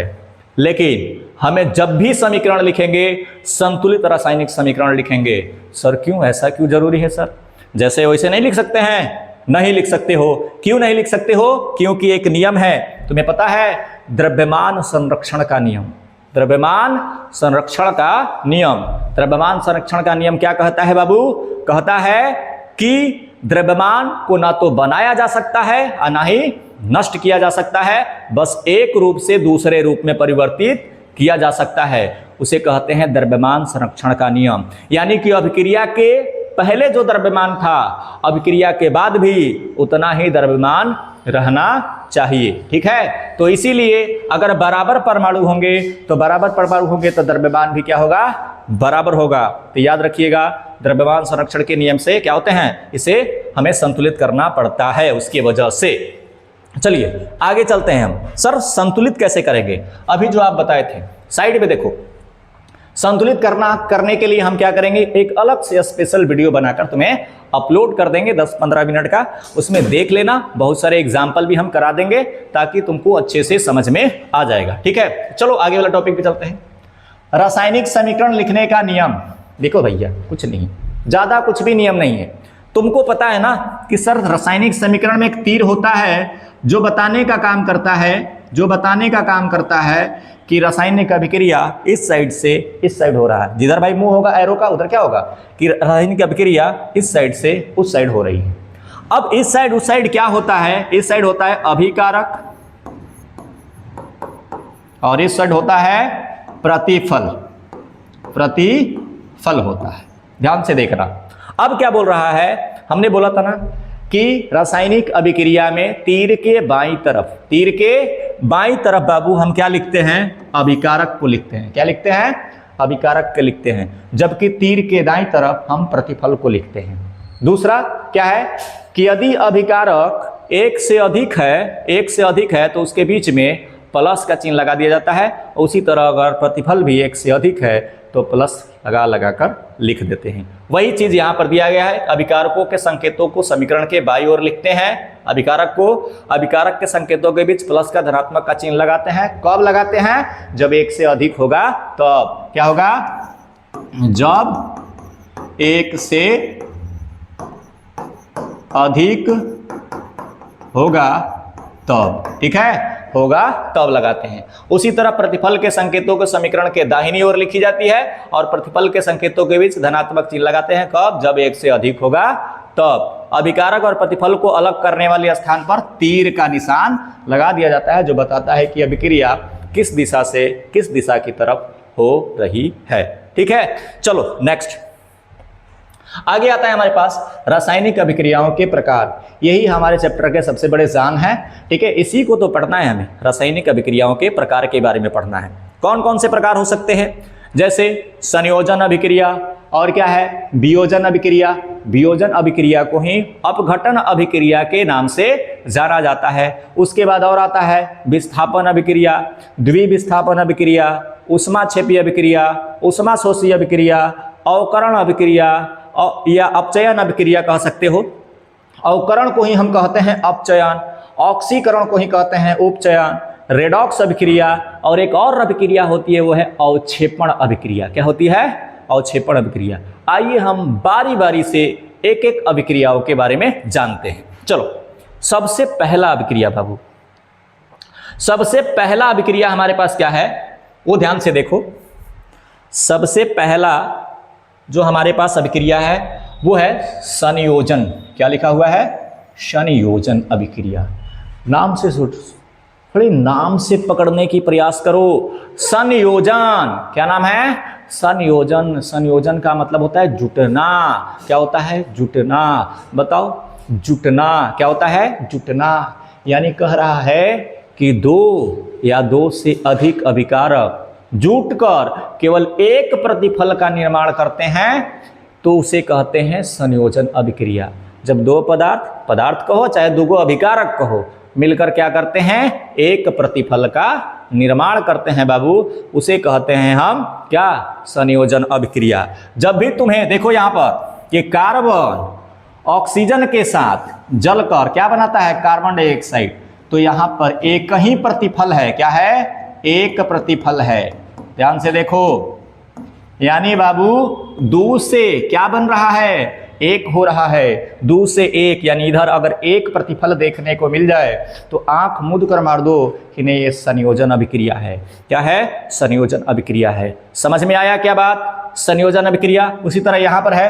लेकिन हमें जब भी समीकरण लिखेंगे संतुलित रासायनिक समीकरण लिखेंगे। सर क्यों, ऐसा क्यों जरूरी है सर? जैसे वैसे नहीं लिख सकते हैं? नहीं लिख सकते हो। क्यों नहीं लिख सकते हो? क्योंकि एक नियम है, तुम्हें पता है, द्रव्यमान संरक्षण का नियम। द्रव्यमान संरक्षण का नियम, द्रव्यमान संरक्षण का नियम क्या कहता है बाबू? कहता है कि द्रव्यमान को ना तो बनाया जा सकता है और ना ही नष्ट किया जा सकता है, बस एक रूप से दूसरे रूप में परिवर्तित किया जा सकता है। उसे कहते हैं द्रव्यमान संरक्षण का नियम। यानी कि अभिक्रिया के पहले जो द्रव्यमान था अभिक्रिया के बाद भी उतना ही द्रव्यमान रहना चाहिए। ठीक है, तो इसीलिए अगर बराबर परमाणु होंगे तो द्रव्यमान भी क्या होगा? बराबर होगा। तो याद रखिएगा द्रव्यमान संरक्षण के नियम से क्या होते हैं, इसे हमें संतुलित करना पड़ता है उसकी वजह से। चलिए आगे चलते हैं हम। सर संतुलित कैसे करेंगे? अभी जो आप बताए थे साइड में देखो, संतुलित करने के लिए हम क्या करेंगे, एक अलग से स्पेशल वीडियो बनाकर तुम्हें अपलोड कर देंगे 10-15 मिनट का, उसमें देख लेना। बहुत सारे एग्जाम्पल भी हम करा देंगे ताकि तुमको अच्छे से समझ में आ जाएगा। ठीक है, चलो आगे वाला टॉपिक पे चलते हैं। रासायनिक समीकरण लिखने का नियम। देखो भैया कुछ नहीं, ज्यादा कुछ भी नियम नहीं है। तुमको पता है ना कि सर रासायनिक समीकरण में एक तीर होता है जो बताने का काम करता है कि रासायनिक अभिक्रिया इस साइड से इस साइड हो रहा है। जिधर भाई मुंह होगा एरो का उधर क्या होगा कि रासायनिक अभिक्रिया इस साइड से उस साइड हो रही है। अब इस साइड उस साइड क्या होता है? इस साइड होता है अभिकारक और इस साइड होता है प्रतिफल होता है। ध्यान से देखना। अब क्या बोल रहा है, हमने बोला था ना कि रासायनिक अभिक्रिया में तीर के बाईं तरफ बाबू हम क्या लिखते हैं? अभिकारक को लिखते हैं। क्या लिखते हैं? अभिकारक के लिखते हैं, जबकि तीर के दाईं तरफ हम प्रतिफल को लिखते हैं। दूसरा क्या है कि यदि अभिकारक एक से अधिक है तो उसके बीच में प्लस का चिन्ह लगा दिया जाता है। उसी तरह अगर प्रतिफल भी एक से अधिक है तो प्लस लगा कर लिख देते हैं। वही चीज यहां पर दिया गया है। अभिकारकों के संकेतों को समीकरण के बाईं ओर लिखते हैं। अभिकारक के संकेतों के बीच प्लस का धनात्मक का चिन्ह लगाते हैं। कब लगाते हैं? जब एक से अधिक होगा तब। क्या होगा? जब एक से अधिक होगा तब। ठीक है, होगा तब लगाते हैं। उसी तरह प्रतिफल के संकेतों को समीकरण के दाहिनी ओर लिखी जाती है और प्रतिफल के संकेतों के बीच धनात्मक चिन्ह लगाते हैं। कब? जब एक से अधिक होगा तब। अभिकारक और प्रतिफल को अलग करने वाले स्थान पर तीर का निशान लगा दिया जाता है जो बताता है कि अभिक्रिया किस दिशा से किस दिशा की तरफ हो रही है। ठीक है, चलो नेक्स्ट आगे आता है हमारे पास रासायनिक अभिक्रियाओं के प्रकार। यही हमारे चैप्टर के सबसे बड़े जान है। ठीक है, इसी को तो पढ़ना है हमें। रासायनिक अभिक्रियाओं के प्रकार के बारे में पढ़ना है। कौन कौन से प्रकार हो सकते हैं? जैसे संयोजन अभिक्रिया और क्या है? वियोजन अभिक्रिया। वियोजन अभिक्रिया को ही अपघटन अभिक्रिया के नाम से जाना जाता है। उसके बाद और आता है विस्थापन अभिक्रिया, द्विविस्थापन अभिक्रिया, ऊष्माक्षेपी अभिक्रिया, ऊष्माशोषी अभिक्रिया, अवकरण अभिक्रिया या अपचयन अभिक्रिया कह सकते हो। अवकरण को ही हम कहते हैं अपचयन, ऑक्सीकरण को ही कहते हैं उपचयन, रेडॉक्स अभिक्रिया और एक और अभिक्रिया होती है वो है अवक्षेपण अभिक्रिया। क्या होती है? अवक्षेपण अभिक्रिया। आइए हम बारी बारी से एक एक अभिक्रियाओं के बारे में जानते हैं। चलो सबसे पहला अभिक्रिया बाबू, सबसे पहला अभिक्रिया हमारे पास क्या है वो ध्यान से देखो। सबसे पहला जो हमारे पास अभिक्रिया है वो है संयोजन। क्या लिखा हुआ है? संयोजन अभिक्रिया। नाम से थोड़ी नाम से पकड़ने की प्रयास करो। संयोजन क्या नाम है? संयोजन। संयोजन का मतलब होता है जुटना। क्या होता है? जुटना। बताओ जुटना क्या होता है? जुटना। यानी कह रहा है कि दो या दो से अधिक अभिकारक जुटकर केवल एक प्रतिफल का निर्माण करते हैं तो उसे कहते हैं संयोजन अभिक्रिया। जब दो पदार्थ कहो चाहे दो अभिकारक कहो मिलकर क्या करते हैं? एक प्रतिफल का निर्माण करते हैं बाबू, उसे कहते हैं हम क्या? संयोजन अभिक्रिया। जब भी तुम्हें देखो यहां पर कि कार्बन ऑक्सीजन के साथ जलकर क्या बनाता है? Carbon dioxide. तो यहां पर एक ही प्रतिफल है। क्या है? एक प्रतिफल है। ध्यान से देखो, यानी बाबू दो से क्या बन रहा है? एक हो रहा है। दो से एक, यानी इधर अगर एक प्रतिफल देखने को मिल जाए तो आंख मूंद कर मार दो कि नहीं, ये संयोजन अभिक्रिया है। क्या है? संयोजन अभिक्रिया है। समझ में आया क्या बात? संयोजन अभिक्रिया। उसी तरह यहां पर है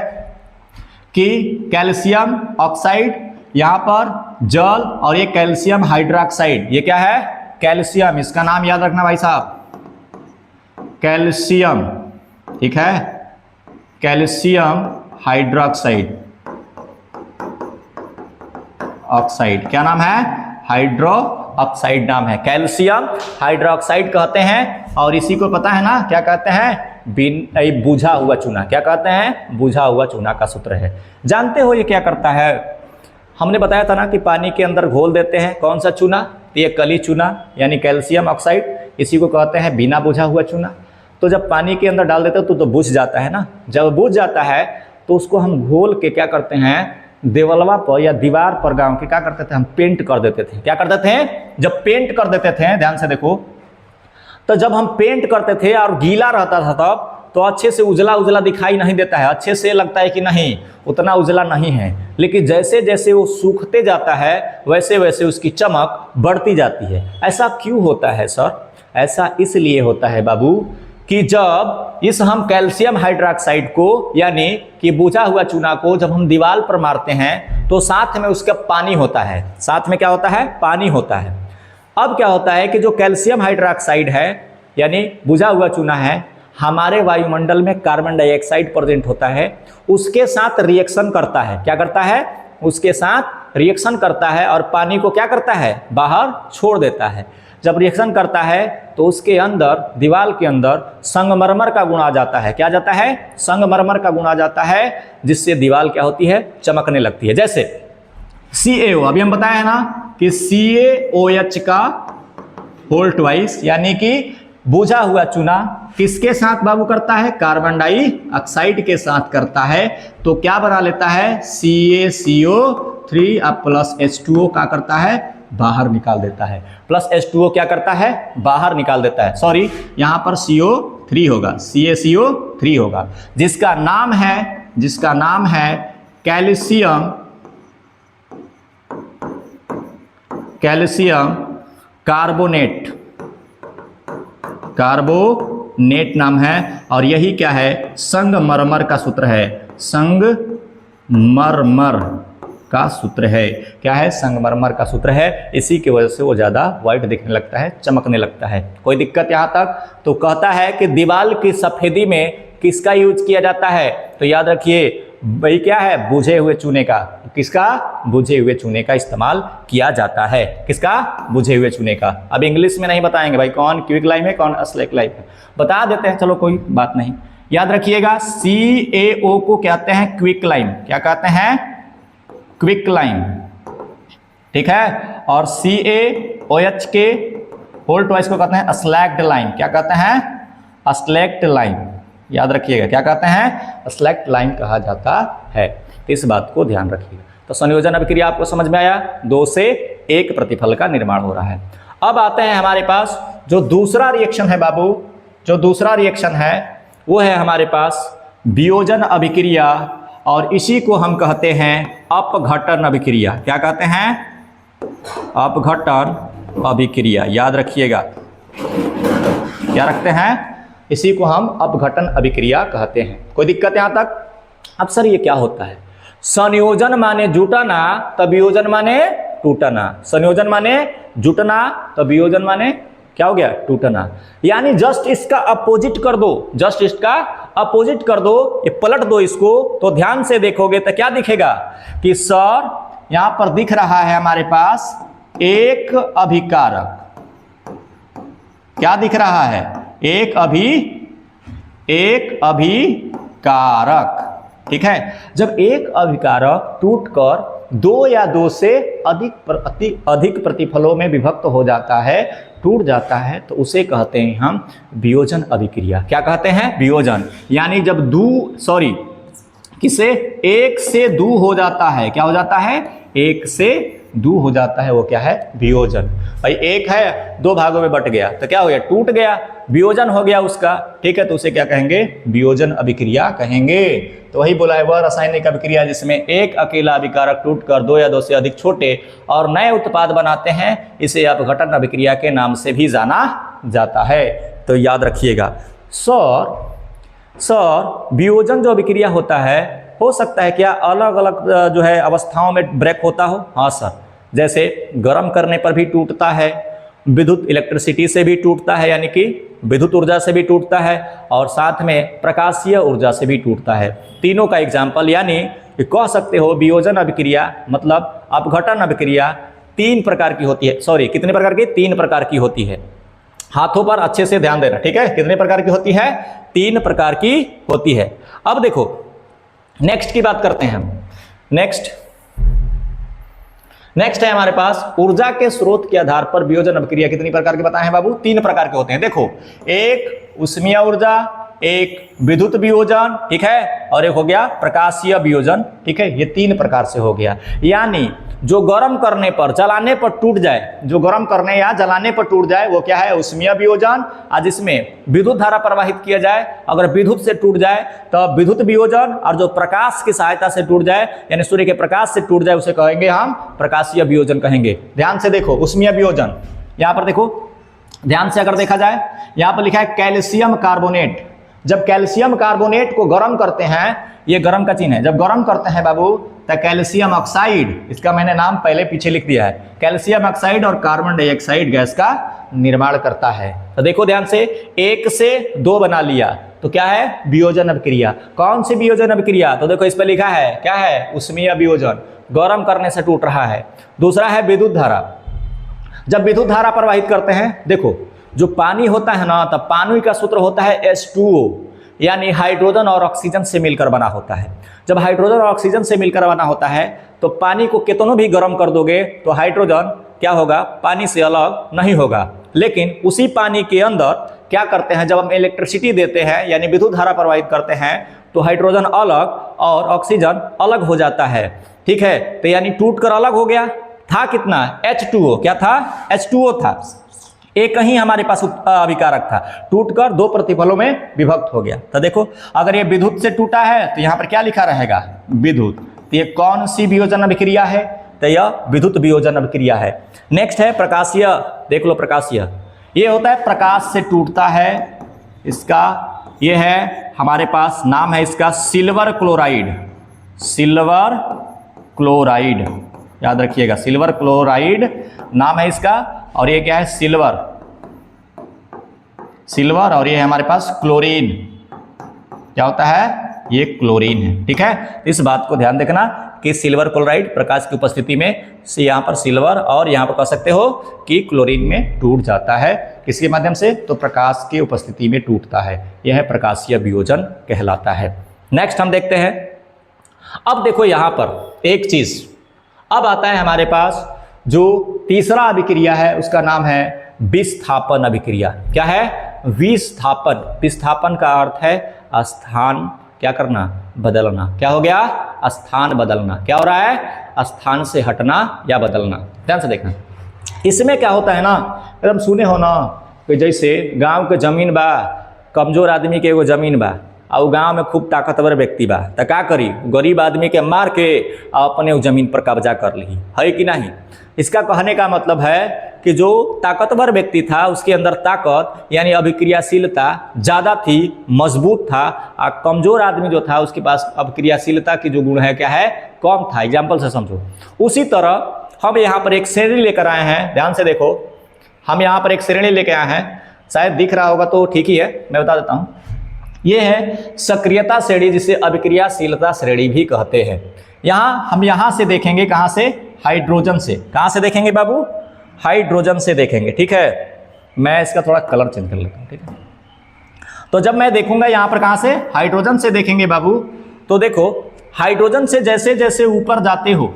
कि कैल्शियम ऑक्साइड, यहां पर जल, और ये कैल्शियम हाइड्रोक्साइड। ये क्या है? कैल्शियम। इसका नाम याद रखना भाई साहब, कैल्शियम। ठीक है, कैल्शियम हाइड्रोक्साइड ऑक्साइड। क्या नाम है? हाइड्रो ऑक्साइड नाम है। कैल्शियम हाइड्रोक्साइड कहते हैं। और इसी को पता है ना क्या कहते हैं? बुझा हुआ चूना। क्या कहते हैं? बुझा हुआ चूना का सूत्र है। जानते हो ये क्या करता है? हमने बताया था ना कि पानी के अंदर घोल देते हैं कौन सा चूना? ये कली चूना, यानी कैल्शियम ऑक्साइड। इसी को कहते हैं बिना बुझा हुआ चूना। तो जब पानी के अंदर डाल देते हो तो बुझ जाता है ना। जब बुझ जाता है तो उसको हम घोल के क्या करते हैं? देवलवा पर या दीवार पर गांव के क्या करते थे? हम पेंट कर देते थे। क्या करते थे? जब पेंट कर देते थे, ध्यान से देखो, तो जब हम पेंट करते थे और गीला रहता था तब तो अच्छे से उजला उजला दिखाई नहीं देता है। अच्छे से लगता है कि नहीं, उतना उजला नहीं है। लेकिन जैसे जैसे वो सूखते जाता है वैसे वैसे उसकी चमक बढ़ती जाती है। ऐसा क्यों होता है सर? ऐसा इसलिए होता है बाबू कि जब इस हम कैल्शियम हाइड्रोक्साइड को, यानी कि बुझा हुआ चूना को जब हम दीवार पर मारते हैं तो साथ में उसका पानी होता है। साथ में क्या होता है? पानी होता है। अब क्या होता है कि जो कैल्शियम हाइड्रोक्साइड है, यानी बुझा हुआ चूना है, हमारे वायुमंडल में कार्बन डाइऑक्साइड प्रेजेंट होता है, उसके साथ रिएक्शन करता है। क्या करता है? उसके साथ रिएक्शन करता है और पानी को क्या करता है? बाहर छोड़ देता है। जब रिएक्शन करता है तो उसके अंदर, दीवार के अंदर संगमरमर का गुण आ जाता है। क्या जाता है? संगमरमर का गुण आ जाता है, जिससे दीवार क्या होती है? चमकने लगती है। जैसे CaO, अभी हम बताया है ना कि CaOH का होल ट्वाइस, यानी कि बुझा हुआ चूना किसके साथ बाबू करता है? कार्बन डाइऑक्साइड के साथ करता है। तो क्या बना लेता है? CaCO3 अब प्लस H2O क्या करता है? बाहर निकाल देता है। प्लस H2O क्या करता है? बाहर निकाल देता है। सॉरी, यहां पर CO3 होगा, CaCO3 होगा, जिसका नाम है कैल्शियम कार्बोनेट नाम है। और यही क्या है? संगमरमर का सूत्र है। संगमरमर का सूत्र है। क्या है? संगमरमर का सूत्र है। इसी की वजह से वो ज्यादा व्हाइट दिखने लगता है, चमकने लगता है। कोई दिक्कत यहां तक? तो कहता है कि दीवार की सफेदी में किसका यूज किया जाता है? तो याद रखिए भाई, क्या है? बुझे हुए चूने का। किसका? बुझे हुए चूने का इस्तेमाल किया जाता है। किसका? बुझे हुए चूने का। अब इंग्लिश में नहीं बताएंगे भाई, कौन क्विक लाइम है, कौन स्लैक लाइम है, बता देते हैं, चलो कोई बात नहीं। याद रखिएगा, CaO को कहते हैं क्विक लाइम। क्या कहते हैं? Quick lime. ठीक है। और CaOH के होल ट्वाइस को कहते हैं स्लैक्ड लाइम। क्या कहते हैं? Slaked lime. याद रखिएगा, क्या कहते हैं? स्लैक्ड लाइम कहा जाता है। तो इस बात को ध्यान रखिएगा। तो संयोजन अभिक्रिया आपको समझ में आया? 2 से 1 प्रतिफल का निर्माण हो रहा है। अब आते हैं हमारे पास जो दूसरा रिएक्शन है बाबू, जो दूसरा रिएक्शन है वो है हमारे पास वियोजन अभिक्रिया, और इसी को हम कहते हैं अपघटन अभिक्रिया। क्या कहते हैं? अपघटन अभिक्रिया। याद रखिएगा, क्या रखते हैं? इसी को हम अपघटन अभिक्रिया कहते हैं। कोई दिक्कत यहां तक? अब सर ये क्या होता है? संयोजन माने जुटना, तब वियोजन माने टूटना। संयोजन माने जुटना, तब वियोजन माने क्या हो गया? टूटना। यानी जस्ट इसका अपोजिट कर दो, जस्ट इसका अपोजिट कर दो, ये पलट दो इसको, तो ध्यान से देखोगे तो क्या दिखेगा कि सर यहां पर दिख रहा है हमारे पास एक अभिकारक। क्या दिख रहा है? एक अभिकारक। ठीक है। जब एक अभिकारक टूटकर दो या दो से अधिक प्रतिफलों में विभक्त हो जाता है, टूट जाता है, तो उसे कहते हैं हम वियोजन अभिक्रिया। क्या कहते हैं? वियोजन। यानी जब किसे एक से दो हो जाता है, क्या हो जाता है? एक से दो हो जाता है, वो क्या है? वियोजन। भाई एक है, दो भागों में बट गया तो क्या हो गया? टूट गया, वियोजन हो गया उसका, ठीक है। तो उसे क्या कहेंगे? वियोजन अभिक्रिया कहेंगे। तो वही बोला है, वह रासायनिक अभिक्रिया जिसमें एक अकेला अभिकारक टूटकर दो या दो से अधिक छोटे और नए उत्पाद बनाते हैं, इसे अपघटन अभिक्रिया के नाम से भी जाना जाता है। तो याद रखिएगा। सर वियोजन जो अभिक्रिया होता है, हो सकता है क्या अलग अलग जो है अवस्थाओं में ब्रेक होता हो? हाँ सर, जैसे गर्म करने पर भी टूटता है, विद्युत इलेक्ट्रिसिटी से भी टूटता है, यानी कि विद्युत ऊर्जा से भी टूटता है, और साथ में प्रकाशीय ऊर्जा से भी टूटता है। तीनों का एग्जाम्पल, यानी कह सकते हो वियोजन अभिक्रिया मतलब अपघटन अभिक्रिया तीन प्रकार की होती है। सॉरी, कितने प्रकार की? तीन प्रकार की होती है। हाथों पर अच्छे से ध्यान देना, ठीक है। कितने प्रकार की होती है? तीन प्रकार की होती है। अब देखो नेक्स्ट की बात करते हैं हम। नेक्स्ट है हमारे पास ऊर्जा के स्रोत के आधार पर वियोजन अभिक्रिया कितनी प्रकार के बताए हैं बाबू? तीन प्रकार के होते हैं। देखो, एक उष्मीय ऊर्जा, एक विद्युत वियोजन, ठीक है, और एक हो गया प्रकाशीय वियोजन, ठीक है। ये तीन प्रकार से हो गया। यानी जो गर्म करने पर जलाने पर टूट जाए, जो गर्म करने या जलाने पर टूट जाए, वो क्या है? उष्मीय वियोजन। और जिसमें विद्युत धारा प्रवाहित किया जाए, अगर विद्युत से टूट जाए तो विद्युत वियोजन, और जो प्रकाश की सहायता से टूट जाए यानी सूर्य के प्रकाश से टूट जाए, उसे कहेंगे हम प्रकाशीय वियोजन कहेंगे। ध्यान से देखो, उष्मीय वियोजन, यहां पर देखो ध्यान से, अगर देखा जाए यहां पर लिखा है कैल्शियम कार्बोनेट। जब कैल्शियम कार्बोनेट को गर्म करते हैं, ये गर्म का चिन्ह है, जब गर्म करते हैं बाबू तो कैल्शियम ऑक्साइड, इसका मैंने नाम पहले पीछे लिख दिया है, कैल्शियम ऑक्साइड और कार्बन डाइऑक्साइड गैस का निर्माण करता है। तो देखो ध्यान से, एक से दो बना लिया तो क्या है? वियोजन अभिक्रिया। कौन सी वियोजन अभिक्रिया? तो देखो इस पर लिखा है, क्या है? उष्मीय वियोजन, गर्म करने से टूट रहा है। दूसरा है विद्युत धारा। जब विद्युत धारा प्रवाहित करते हैं, देखो जो पानी होता है ना, तब पानी का सूत्र होता है H2O, यानी हाइड्रोजन और ऑक्सीजन से मिलकर बना होता है। जब हाइड्रोजन और ऑक्सीजन से मिलकर बना होता है तो पानी को कितनों भी गर्म कर दोगे तो हाइड्रोजन क्या होगा? पानी से अलग नहीं होगा। लेकिन उसी पानी के अंदर क्या करते हैं, जब हम इलेक्ट्रिसिटी देते हैं यानी विद्युत धारा प्रवाहित करते हैं, तो हाइड्रोजन अलग और ऑक्सीजन अलग हो जाता है, ठीक है। तो यानी टूट कर अलग हो गया। था कितना? H2O। क्या था? H2O था। एक ही हमारे पास अभिकारक था, टूटकर दो प्रतिफलों में विभक्त हो गया। तो देखो, अगर ये विद्युत से टूटा है तो यहां पर क्या लिखा रहेगा? विद्युत। तो ये कौन सी वियोजन अभिक्रिया है? तो यह विद्युत वियोजन अभिक्रिया है। नेक्स्ट है प्रकाशीय। देख लो, प्रकाशीय ये होता है प्रकाश से टूटता है। इसका ये है हमारे पास, नाम है इसका सिल्वर क्लोराइड। सिल्वर क्लोराइड, याद रखिएगा, सिल्वर क्लोराइड नाम है इसका। और ये क्या है? सिल्वर, और ये है हमारे पास क्लोरीन। क्या होता है? ये क्लोरीन है, ठीक है। इस बात को ध्यान देखना कि सिल्वर क्लोराइड प्रकाश की उपस्थिति में से यहाँ पर सिल्वर, और यहाँ पर कह सकते हो कि क्लोरीन में टूट जाता है। किसके माध्यम से? तो प्रकाश की उपस्थिति में टूटता है। यह है प्रकाशीय वियोजन कहलाता है। नेक्स्ट हम देखते हैं। अब देखो यहाँ पर एक चीज, अब आता है हमारे पास जो तीसरा अभिक्रिया है, उसका नाम है विस्थापन अभिक्रिया। क्या है? विस्थापन। विस्थापन का अर्थ है स्थान क्या करना? बदलना। क्या हो गया? स्थान बदलना। क्या हो रहा है? स्थान से हटना या बदलना। ध्यान से देखना, इसमें क्या होता है ना, एकदम सुने हो ना कि जैसे गांव के जमीन बा, कमजोर आदमी के एगो जमीन बा, और गांव में खूब ताकतवर व्यक्ति बा, तो का करी? गरीब आदमी के मार के अपने जमीन पर कब्जा कर ली, है कि नहीं? इसका कहने का मतलब है कि जो ताकतवर व्यक्ति था उसके अंदर ताकत यानी अभिक्रियाशीलता ज़्यादा थी, मजबूत था, और कमजोर आदमी जो था उसके पास अभिक्रियाशीलता की जो गुण है क्या है? कम था। एग्जाम्पल से समझो। उसी तरह हम यहाँ पर एक श्रेणी लेकर आए हैं। ध्यान से देखो, हम यहाँ पर एक श्रेणी लेकर आए हैं, शायद दिख रहा होगा तो ठीक ही है, मैं बता देता हूँ। ये है सक्रियता श्रेणी, जिसे अभिक्रियाशीलता श्रेणी भी कहते हैं। हम यहाँ से देखेंगे, कहाँ से? हाइड्रोजन से। कहाँ से देखेंगे बाबू? हाइड्रोजन से देखेंगे, ठीक है। मैं इसका थोड़ा कलर चेंज कर लेता हूँ, ठीक है। तो जब मैं देखूंगा यहाँ पर कहाँ से? हाइड्रोजन से देखेंगे बाबू, तो देखो हाइड्रोजन से जैसे जैसे ऊपर जाते हो,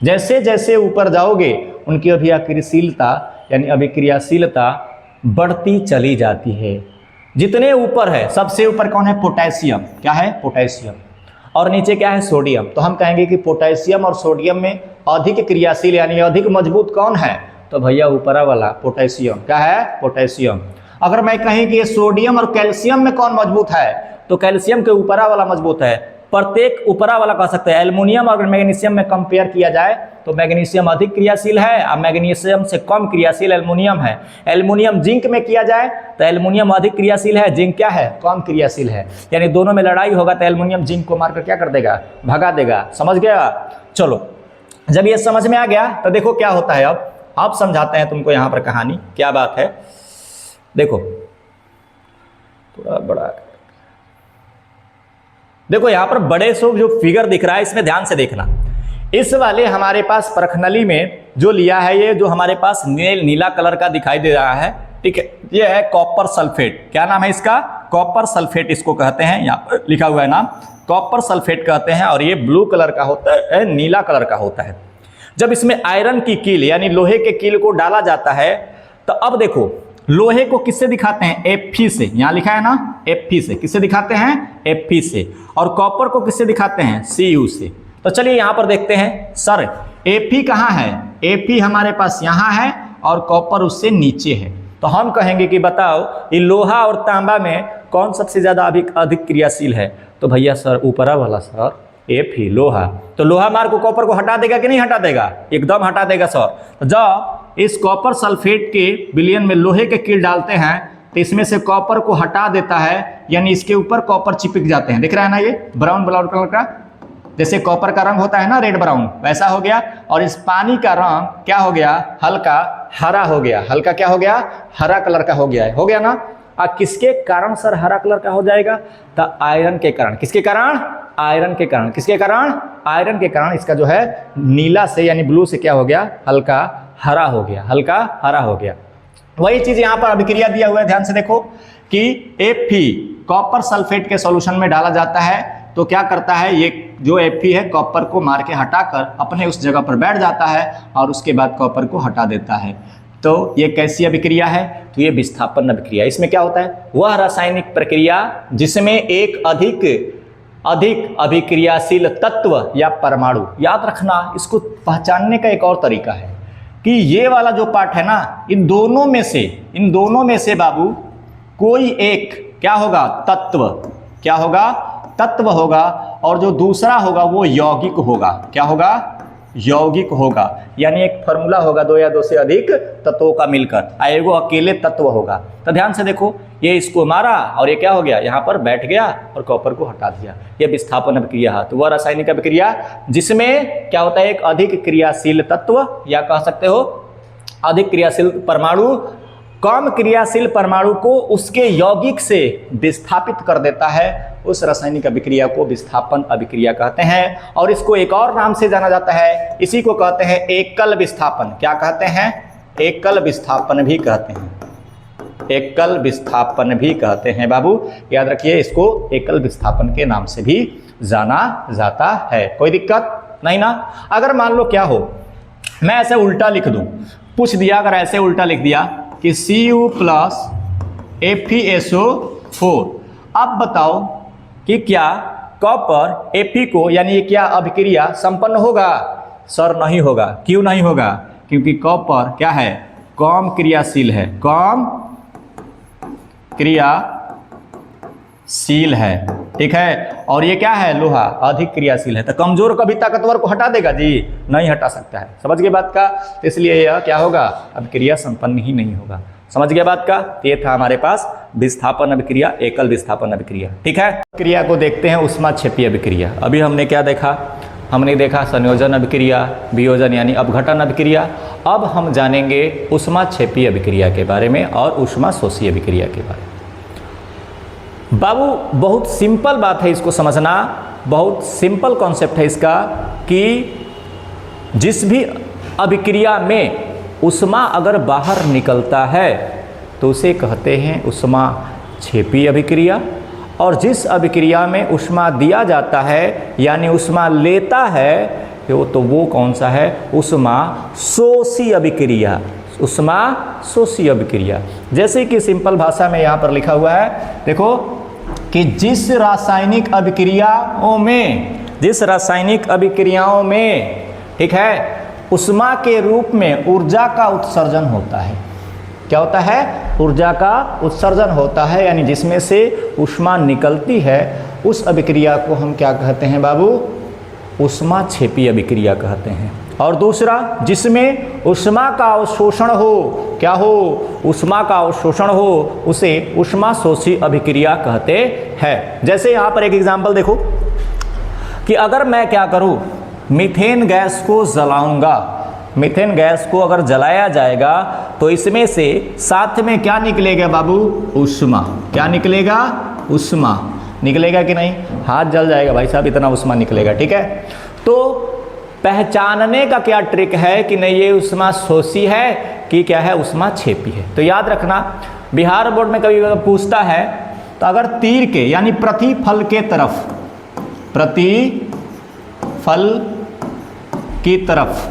जैसे जैसे ऊपर जाओगे उनकी अभिक्रियाशीलता यानी अभिक्रियाशीलता बढ़ती चली जाती है। जितने ऊपर है, सबसे ऊपर कौन है? पोटेशियम। क्या है? पोटेशियम। और नीचे क्या है? सोडियम। तो हम कहेंगे कि पोटेशियम और सोडियम में अधिक क्रियाशील यानी अधिक मजबूत कौन है? तो भैया ऊपरा वाला पोटेशियम। क्या है? पोटेशियम। अगर मैं कहें कि ये सोडियम और कैल्शियम में कौन मजबूत है, तो कैल्शियम के ऊपरा वाला मजबूत है। प्रत्येक ऊपरा वाला कह सकते हैं। एल्युमिनियम और मैग्नीशियम में कंपेयर किया जाए तो मैग्नीशियम अधिक क्रियाशील है और मैग्नीशियम से कम क्रियाशील एल्युमिनियम है। एल्युमिनियम जिंक में किया जाए तो एल्युमिनियम अधिक क्रियाशील है, जिंक क्या है? कम क्रियाशील है। यानी दोनों में लड़ाई होगा तो एल्युमिनियम जिंक को मारकर क्या कर देगा? भगा देगा। समझ गया? चलो, जब ये समझ में आ गया तो देखो क्या होता है। अब समझाते हैं तुमको यहाँ पर कहानी। क्या बात है देखो, थोड़ा बड़ा देखो, यहां पर बड़े से जो फिगर दिख रहा है इसमें ध्यान से देखना। इस वाले हमारे पास परखनली में जो लिया है, ये जो हमारे पास नीला कलर का दिखाई दे रहा है, ठीक है, ये है कॉपर सल्फेट। क्या नाम है इसका? कॉपर सल्फेट इसको कहते हैं। यहाँ पर लिखा हुआ है नाम, कॉपर सल्फेट कहते हैं। और ये ब्लू कलर का होता है, नीला कलर का होता है। जब इसमें आयरन की कील यानी लोहे के कील को डाला जाता है तो अब देखो, लोहे को किससे दिखाते हैं? Fe से। यहां लिखा है ना Fe से। किससे दिखाते हैं? Fe से। और कॉपर को किससे दिखाते हैं? Cu से। तो चलिए यहां पर देखते हैं। सर Fe कहां है? Fe हमारे पास यहां है और कॉपर उससे नीचे है। तो हम कहेंगे कि बताओ ये लोहा और तांबा में कौन सबसे ज्यादा अधिक क्रियाशील है? तो भैया सर ऊपरा वाला सर, Fe लोहा। तो लोहा मार को कॉपर को हटा देगा कि नहीं हटा देगा? एकदम हटा देगा सर। तो जब इस कॉपर सल्फेट के विलयन में लोहे के कील डालते हैं तो इसमें से कॉपर को हटा देता है, यानी इसके ऊपर कॉपर चिपक जाते हैं। दिख रहा है ना ये ब्राउन ब्राउन कलर का, जैसे कॉपर का रंग होता है ना रेड ब्राउन, वैसा हो गया। और इस पानी का रंग क्या हो गया? हल्का हरा हो गया। हल्का क्या हो गया? हरा कलर का हो गया है। हो गया ना? किसके कारण सर हरा कलर का हो जाएगा? तो आयरन के कारण। किसके कारण? आयरन के कारण। किसके कारण? आयरन के कारण इसका जो है नीला से यानी ब्लू से क्या हो गया? हल्का हरा हो गया। हल्का हरा हो गया। वही चीज यहां पर अभिक्रिया दिया हुआ है, ध्यान से देखो कि Fe कॉपर सल्फेट के सॉल्यूशन में डाला जाता है तो क्या करता है? ये जो Fe है कॉपर को मार के हटाकर अपने उस जगह पर बैठ जाता है और उसके बाद कॉपर को हटा देता है। तो ये कैसी अभिक्रिया है? तो ये विस्थापन अभिक्रिया। इसमें क्या होता है? वह रासायनिक प्रक्रिया जिसमें एक अधिक अभिक्रियाशील तत्व या परमाणु, याद रखना, इसको पहचानने का एक और तरीका है कि ये वाला जो पार्ट है ना, इन दोनों में से बाबू कोई एक क्या होगा? तत्व। क्या होगा? तत्व होगा। और जो दूसरा होगा वो यौगिक होगा। क्या होगा? यौगिक होगा। यानी एक फॉर्मूला होगा दो या दो से अधिक तत्वों का मिलकर, एगो अकेले तत्व होगा। तो ध्यान से देखो, ये इसको मारा और ये क्या हो गया? यहाँ पर बैठ गया और कॉपर को हटा दिया। ये विस्थापन अभिक्रिया है। तो वह रासायनिक अभिक्रिया जिसमें क्या होता है? एक अधिक क्रियाशील तत्व या कह सकते हो अधिक क्रियाशील परमाणु कम क्रियाशील परमाणु को उसके यौगिक से विस्थापित कर देता है। उस रासायनिक अभिक्रिया को विस्थापन अभिक्रिया कहते हैं। और इसको एक और नाम से जाना जाता है, इसी को कहते हैं एकल विस्थापन। क्या कहते हैं? एकल विस्थापन भी कहते हैं। एकल विस्थापन भी कहते हैं बाबू, याद रखिए, इसको एकल विस्थापन के नाम से भी जाना जाता है। कोई दिक्कत नहीं ना? अगर मान लो क्या हो, मैं ऐसे उल्टा लिख दूं, पूछ दिया अगर ऐसे उल्टा लिख दिया कि Cu प्लस FeSO4, अब बताओ कि क्या कॉपर Fe को यानी ये क्या अभिक्रिया संपन्न होगा? सर नहीं होगा। क्यों नहीं होगा? क्योंकि कॉपर क्या है? कम क्रियाशील है। कम क्रियाशील है, ठीक है। और ये क्या है? लोहा अधिक क्रियाशील है। तो कमजोर कभी ताकतवर को हटा देगा जी? नहीं हटा सकता है। समझ गए बात का? तो इसलिए यह क्या होगा? अभिक्रिया संपन्न ही नहीं होगा। समझ गया बात का? ये था हमारे पास विस्थापन अभिक्रिया, एकल विस्थापन अभिक्रिया, ठीक है। क्रिया को देखते हैं ऊष्माक्षेपी अभिक्रिया। अभी हमने क्या देखा? हमने देखा संयोजन अभिक्रिया, वियोजन यानी अपघटन अभिक्रिया। अब हम जानेंगे ऊष्माक्षेपी अभिक्रिया के बारे में और ऊष्माशोषी अभिक्रिया के बारे में। बाबू बहुत सिंपल बात है, इसको समझना बहुत सिंपल कॉन्सेप्ट है इसका कि जिस भी अभिक्रिया में ऊष्मा अगर बाहर निकलता है तो उसे कहते हैं ऊष्माक्षेपी अभिक्रिया। और जिस अभिक्रिया में ऊष्मा दिया जाता है यानी ऊष्मा लेता है तो वो कौन सा है? ऊष्मा शोषी अभिक्रिया। ऊष्मा शोषी अभिक्रिया। जैसे कि सिंपल भाषा में यहाँ पर लिखा हुआ है, देखो कि जिस रासायनिक अभिक्रियाओं में ठीक है ऊष्मा के रूप में ऊर्जा का उत्सर्जन होता है। क्या होता है? ऊर्जा का उत्सर्जन होता है, यानी जिसमें से ऊष्मा निकलती है उस अभिक्रिया को हम क्या कहते हैं बाबू? ऊष्मा क्षेपी अभिक्रिया कहते हैं। और दूसरा, जिसमें ऊष्मा का अवशोषण हो, क्या हो? ऊष्मा का अवशोषण हो, उसे ऊष्मा शोषी अभिक्रिया कहते हैं। जैसे यहाँ पर एक एग्जाम्पल देखो कि अगर मैं क्या करूँ, मीथेन गैस को जलाऊंगा, मीथेन गैस को अगर जलाया जाएगा तो इसमें से साथ में क्या निकलेगा बाबू? ऊष्मा। क्या निकलेगा? ऊष्मा निकलेगा कि नहीं? हाथ जल जाएगा भाई साहब, इतना ऊष्मा निकलेगा। ठीक है, तो पहचानने का क्या ट्रिक है कि नहीं ये ऊष्मा शोषी है कि क्या है? ऊष्मा क्षेपी है। तो याद रखना, बिहार बोर्ड में कभी पूछता है तो अगर तीर के यानी प्रतिफल के तरफ, प्रतिफल की तरफ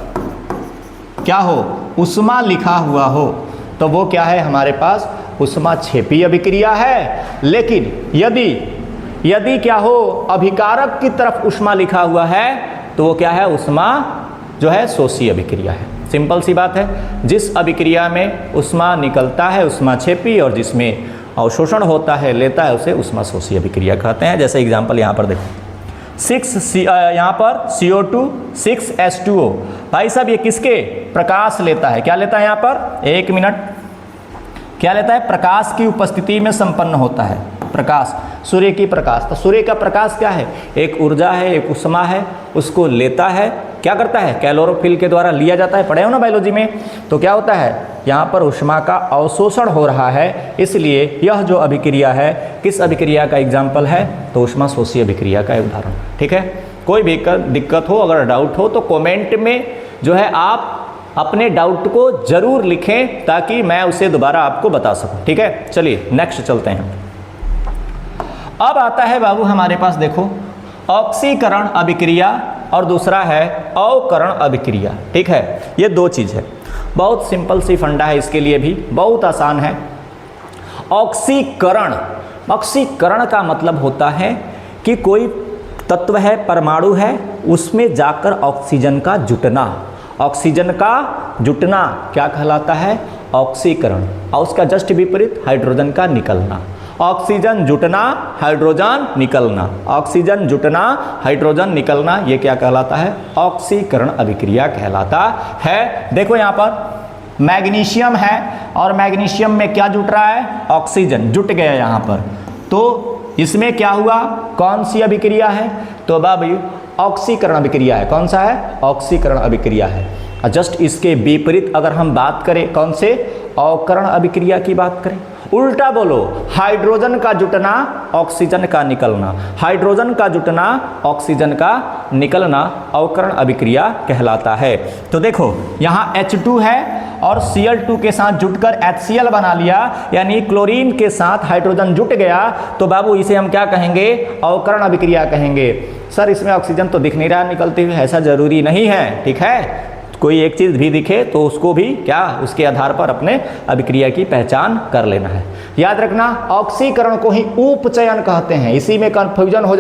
क्या हो? ऊष्मा लिखा हुआ हो तो वो क्या है? हमारे पास ऊष्मा क्षेपी अभिक्रिया है। लेकिन यदि क्या हो? अभिकारक की तरफ ऊष्मा लिखा हुआ है तो वो क्या है? ऊष्मा जो है शोषी अभिक्रिया है। सिंपल सी बात है, जिस अभिक्रिया में ऊष्मा निकलता है ऊष्मा क्षेपी और जिसमें अवशोषण होता है लेता है उसे ऊष्मा शोषी अभिक्रिया कहते हैं। जैसे एग्जाम्पल यहाँ पर देखो, यहाँ पर CO2 6H2O। भाई साहब ये किसके? प्रकाश लेता है। क्या लेता है यहाँ पर? एक मिनट, क्या लेता है? प्रकाश की उपस्थिति में संपन्न होता है। प्रकाश, सूर्य की प्रकाश। तो सूर्य का प्रकाश क्या है? एक ऊर्जा है, एक ऊष्मा है, उसको लेता है। क्या करता है? कैलोरोफिल के द्वारा लिया जाता है, पढ़े हो ना बायोलॉजी में। तो क्या होता है? यहाँ पर ऊष्मा का अवशोषण हो रहा है, इसलिए यह जो अभिक्रिया है किस अभिक्रिया का एग्जाम्पल है? तो ऊष्मा शोषी अभिक्रिया का उदाहरण। ठीक है, कोई भी दिक्कत हो, अगर डाउट हो तो कमेंट में जो है आप अपने डाउट को जरूर लिखें ताकि मैं उसे दोबारा आपको बता सकूं। ठीक है, चलिए नेक्स्ट चलते हैं। अब आता है बाबू हमारे पास, देखो, ऑक्सीकरण अभिक्रिया और दूसरा है अवकरण अभिक्रिया। ठीक है, ये दो चीज़ है, बहुत सिंपल सी फंडा है, इसके लिए भी बहुत आसान है। ऑक्सीकरण, ऑक्सीकरण का मतलब होता है कि कोई तत्व है, परमाणु है, उसमें जाकर ऑक्सीजन का जुटना। ऑक्सीजन का जुटना क्या कहलाता है? ऑक्सीकरण। और उसका जस्ट विपरीत हाइड्रोजन का निकलना। ऑक्सीजन जुटना, हाइड्रोजन निकलना। ऑक्सीजन जुटना, हाइड्रोजन निकलना, ये क्या कहलाता है? ऑक्सीकरण अभिक्रिया कहलाता है। देखो यहाँ पर मैग्नीशियम है और मैग्नीशियम में क्या जुट रहा है? ऑक्सीजन जुट गया यहाँ पर। तो इसमें क्या हुआ? कौन सी अभिक्रिया है? तो बाबू ऑक्सीकरण अभिक्रिया है। कौन सा है? ऑक्सीकरण अभिक्रिया है। जस्ट इसके विपरीत अगर हम बात करें, कौन से? अवकरण अभिक्रिया की बात करें, उल्टा बोलो, हाइड्रोजन का जुटना, ऑक्सीजन का निकलना। हाइड्रोजन का जुटना, ऑक्सीजन का निकलना अवकरण अभिक्रिया कहलाता है। तो देखो यहाँ H2 है और Cl2 के साथ जुटकर HCl बना लिया, यानी क्लोरीन के साथ हाइड्रोजन जुट गया, तो बाबू इसे हम क्या कहेंगे? अवकरण अभिक्रिया कहेंगे। सर इसमें ऑक्सीजन तो दिख नहीं रहा निकलती हुई, ऐसा जरूरी नहीं है। ठीक है, कोई एक चीज़ भी दिखे तो उसको भी क्या, उसके आधार पर अपने अभिक्रिया की पहचान कर लेना है। याद रखना, ऑक्सीकरण को ही उपचयन कहते हैं। इसी में कन्फ्यूजन हो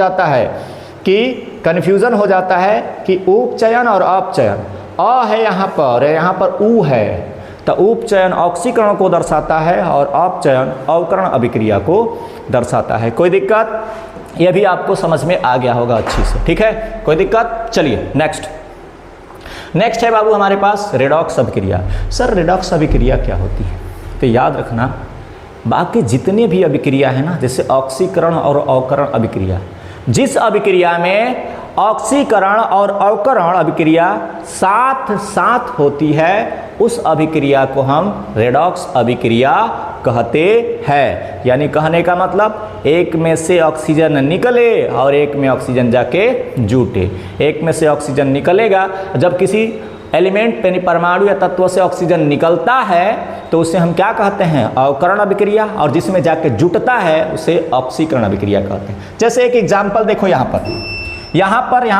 जाता है कि उपचयन और अपचयन। अ है यहाँ पर उ है, तो उपचयन ऑक्सीकरण को दर्शाता है और अपचयन अवकरण अभिक्रिया को दर्शाता है। कोई दिक्कत? यह भी आपको समझ में आ गया होगा अच्छी से। ठीक है, कोई दिक्कत? चलिए नेक्स्ट है बाबू हमारे पास रेडॉक्स अभिक्रिया। सर रेडॉक्स अभिक्रिया क्या होती है? तो याद रखना, बाकी जितने भी अभिक्रिया है ना, जैसे ऑक्सीकरण और अवकरण अभिक्रिया, जिस अभिक्रिया में ऑक्सीकरण और अवकरण अभिक्रिया साथ साथ होती है उस अभिक्रिया को हम रेडॉक्स अभिक्रिया कहते हैं। यानी कहने का मतलब, एक में से ऑक्सीजन निकले और एक में ऑक्सीजन जाके जुटे। एक में से ऑक्सीजन निकलेगा, जब किसी एलिमेंट यानी परमाणु या तत्व से ऑक्सीजन निकलता है तो उसे हम क्या कहते हैं, अवकरण अभिक्रिया, और जिसमें जाके जुटता है उसे ऑक्सीकरण अभिक्रिया कहते हैं। जैसे एक एग्जाम्पल देखो यहाँ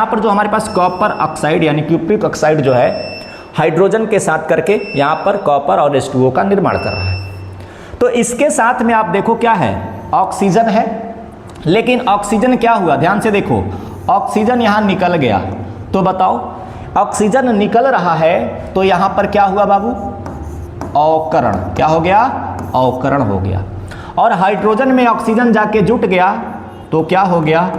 पर जो हमारे पास कॉपर ऑक्साइड यानी क्यूप्रिक ऑक्साइड जो है हाइड्रोजन के साथ करके यहाँ पर कॉपर और H2O का निर्माण कर रहा है। तो इसके साथ में आप देखो क्या है, ऑक्सीजन है, लेकिन ऑक्सीजन क्या हुआ, ध्यान से देखो, ऑक्सीजन यहाँ निकल गया। तो बताओ, ऑक्सीजन निकल रहा है तो यहाँ पर क्या हुआ बाबू, अवकरण। क्या हो गया, अवकरण हो गया। और हाइड्रोजन में ऑक्सीजन जाके जुट गया तो क्या हो गया,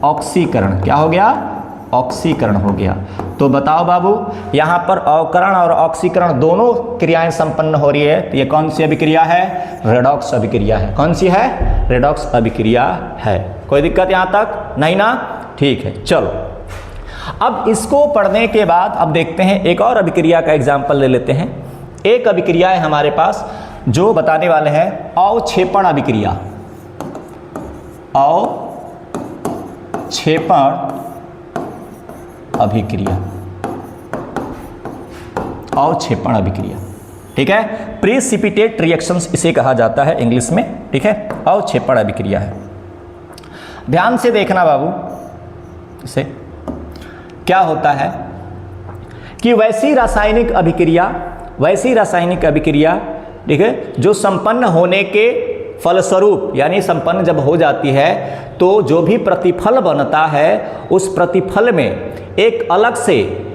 ऑक्सीकरण। क्या हो गया, ऑक्सीकरण हो गया। तो बताओ बाबू, यहाँ पर अवकरण और ऑक्सीकरण दोनों क्रियाएं संपन्न हो रही है, तो ये कौन सी अभिक्रिया है, रेडॉक्स अभिक्रिया है। कौन सी है, रेडॉक्स अभिक्रिया है। कोई दिक्कत यहाँ तक नहीं ना, ठीक है। चलो अब इसको पढ़ने के बाद अब देखते हैं एक और अभिक्रिया का एग्जाम्पल ले लेते हैं। एक अभिक्रिया है हमारे पास जो बताने वाले हैं, अवक्षेपण अभिक्रिया। अवक्षेपण अभिक्रिया, अवक्षेपण अभिक्रिया, ठीक है। प्रेसिपिटेट रिएक्शंस इसे कहा जाता है इंग्लिश में, ठीक है। अवक्षेपण अभिक्रिया है। ध्यान से देखना बाबू, इसे क्या होता है कि वैसी रासायनिक अभिक्रिया, ठीक है, जो संपन्न होने के फलस्वरूप, यानी संपन्न जब हो जाती है तो जो भी प्रतिफल बनता है उस प्रतिफल में एक अलग से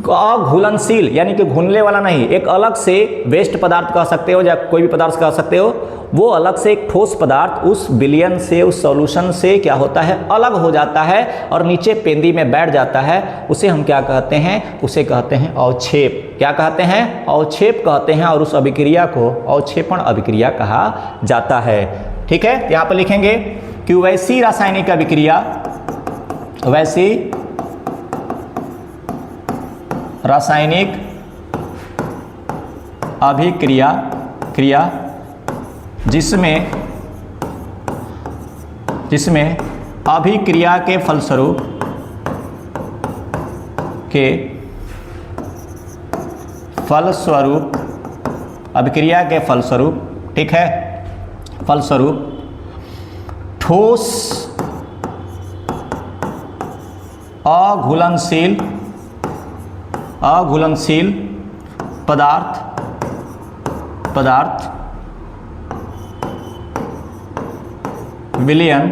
अघुलनशील, यानी कि घुलने वाला नहीं, एक अलग से वेस्ट पदार्थ कह सकते हो या कोई भी पदार्थ कह सकते हो, वो अलग से एक ठोस पदार्थ उस विलयन से, उस सॉल्यूशन से क्या होता है, अलग हो जाता है और नीचे पेंदी में बैठ जाता है। उसे हम क्या कहते हैं, उसे कहते हैं अवक्षेप। क्या कहते हैं, अवक्षेप कहते हैं। और उस अभिक्रिया को अवक्षेपण अभिक्रिया कहा जाता है, ठीक है। यहाँ पर लिखेंगे कि वैसी रासायनिक अभिक्रिया, वैसी रासायनिक अभिक्रिया जिसमें अभिक्रिया के फलस्वरूप अभिक्रिया के फलस्वरूप, ठीक है, फलस्वरूप ठोस अघुलनशील पदार्थ विलयन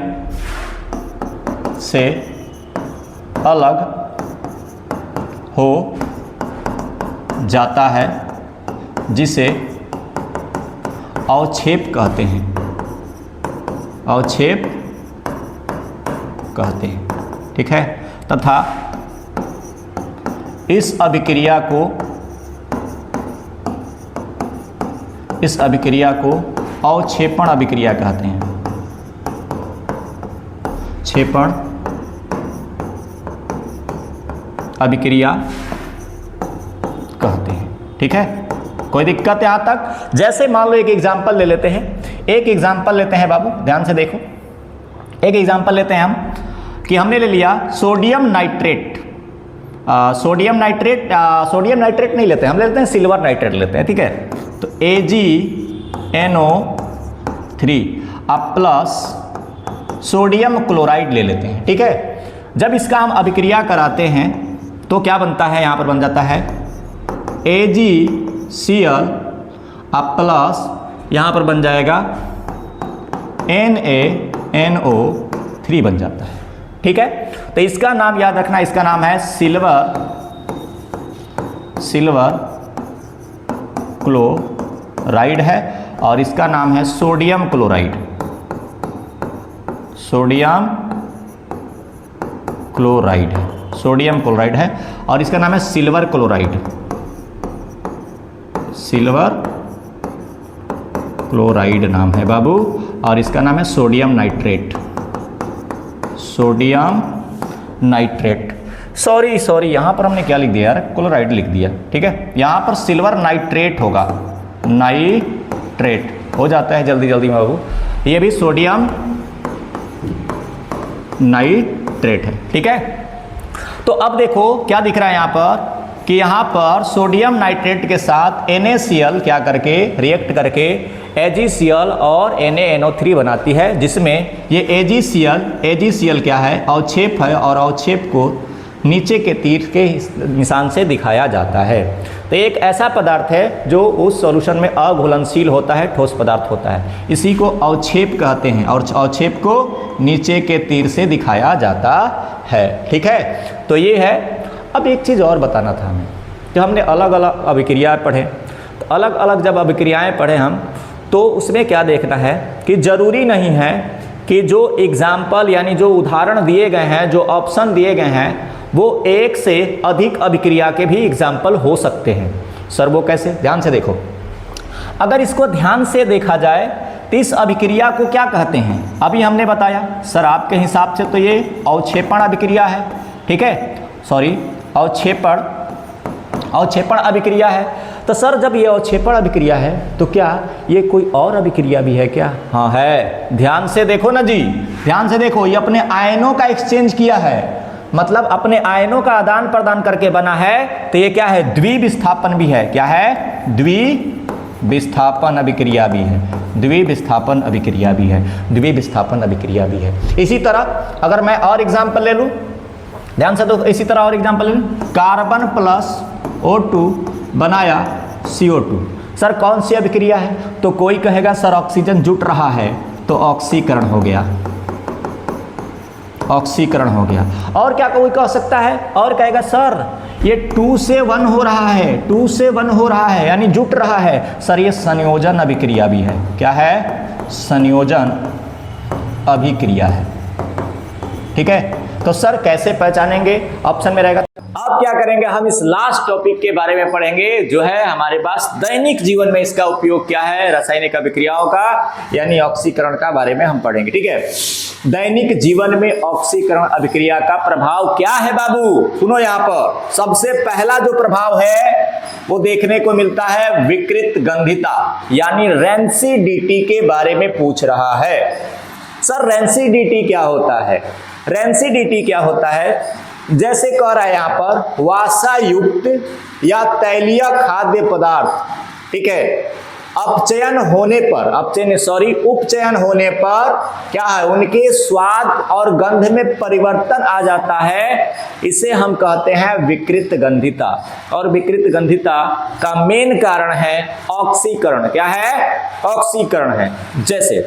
से अलग हो जाता है, जिसे अवक्षेप कहते हैं। अवक्षेप कहते हैं, ठीक है। तथा इस अभिक्रिया को अवक्षेपण अभिक्रिया कहते हैं। क्षेपण अभिक्रिया कहते हैं, ठीक है। कोई दिक्कत यहाँ तक? जैसे मान लो एक एग्जाम्पल ले लेते हैं, बाबू ध्यान से देखो। एक एग्जाम्पल लेते हैं हम कि हमने ले लिया सोडियम नाइट्रेट। सोडियम नाइट्रेट नहीं लेते हैं, हम लेते हैं सिल्वर नाइट्रेट लेते हैं, ठीक है। तो AgNO3 अब प्लस सोडियम क्लोराइड ले लेते हैं, ठीक है। जब इसका हम अभिक्रिया कराते हैं तो क्या बनता है, यहाँ पर बन जाता है AgCl अब प्लस यहाँ पर बन जाएगा NaNO3 बन जाता है, ठीक है। तो इसका नाम याद रखना, इसका नाम है सिल्वर क्लोराइड है और इसका नाम है सोडियम क्लोराइड है और इसका नाम है सिल्वर क्लोराइड नाम है बाबू। और इसका नाम है सोडियम नाइट्रेट। सॉरी यहाँ पर हमने क्या लिख दिया यार, क्लोराइड लिख दिया, ठीक है। यहाँ पर सिल्वर नाइट्रेट होगा, नाइट्रेट हो जाता है जल्दी में बाबू। ये भी सोडियम नाइट्रेट है, ठीक है। तो अब देखो क्या दिख रहा है यहाँ पर कि यहाँ पर सोडियम नाइट्रेट के साथ NaCl क्या करके रिएक्ट करके AgCl और NaNO3 बनाती है, जिसमें ये AgCl क्या है, अवक्षेप है और अवक्षेप को नीचे के तीर के निशान से दिखाया जाता है। तो एक ऐसा पदार्थ है जो उस सॉल्यूशन में अघुलनशील होता है, ठोस पदार्थ होता है, इसी को अवक्षेप कहते हैं और अवक्षेप को नीचे के तीर से दिखाया जाता है। ठीक है, तो ये है। अब एक चीज़ और बताना था हमें, जब हमने अलग अलग अभिक्रियाएँ पढ़े, तो अलग अलग जब अभिक्रियाएँ पढ़े हम, तो उसमें क्या देखना है कि ज़रूरी नहीं है कि जो एग्जाम्पल यानी जो उदाहरण दिए गए हैं, जो ऑप्शन दिए गए हैं, वो एक से अधिक अभिक्रिया के भी एग्जाम्पल हो सकते हैं। सर वो कैसे? ध्यान से देखो, अगर इसको ध्यान से देखा जाए तो इस अभिक्रिया को क्या कहते हैं? अभी हमने बताया सर आपके हिसाब से तो ये अवक्षेपण अभिक्रिया है, ठीक है, सॉरी अवक्षेपण अभिक्रिया है। तो सर जब ये अवक्षेपण अभिक्रिया है तो क्या ये कोई और अभिक्रिया भी है क्या? हाँ है, ध्यान से देखो ना जी, ध्यान से देखो, ये अपने आयनों का एक्सचेंज किया है, मतलब अपने आयनों का आदान प्रदान करके बना है। तो ये क्या है? द्विविस्थापन भी है। क्या है? द्विविस्थापन अभिक्रिया भी है, द्विविस्थापन अभिक्रिया भी है, द्विविस्थापन अभिक्रिया भी है। इसी तरह अगर मैं और एग्जाम्पल ले लूँ, ध्यान से तो इसी तरह और एग्जाम्पल ले लूँ, कार्बन प्लस O2 बनाया CO2। सर कौन सी अभिक्रिया है? तो कोई कहेगा सर ऑक्सीजन जुट रहा है, तो ऑक्सीकरण हो गया, ऑक्सीकरण हो गया। और क्या कोई कह सकता है? और कहेगा सर ये 2 से 1 हो रहा है, 2 से 1 हो रहा है यानी जुट रहा है, सर ये संयोजन अभिक्रिया भी है। क्या है? संयोजन अभिक्रिया है। ठीक है, तो सर कैसे पहचानेंगे? ऑप्शन में रहेगा। अब क्या करेंगे, हम इस लास्ट टॉपिक के बारे में पढ़ेंगे, जो है हमारे पास दैनिक जीवन में इसका उपयोग क्या है, रासायनिक अभिक्रियाओं का यानी ऑक्सीकरण का बारे में हम पढ़ेंगे। ठीक है, दैनिक जीवन में ऑक्सीकरण अभिक्रिया का प्रभाव क्या है बाबू? सुनो, यहाँ पर सबसे पहला जो प्रभाव है वो देखने को मिलता है विकृत गंधिता, यानी रेंसिडिटी के बारे में पूछ रहा है। सर रेंसिडिटी क्या होता है? रेंसिडिटी क्या होता है? जैसे कह रहा है यहाँ पर वासा युक्त या तैलीय खाद्य पदार्थ, ठीक है, उपचयन होने पर क्या है, उनके स्वाद और गंध में परिवर्तन आ जाता है, इसे हम कहते हैं विकृत गंधिता। और विकृत गंधिता का मेन कारण है ऑक्सीकरण। क्या है? ऑक्सीकरण है। जैसे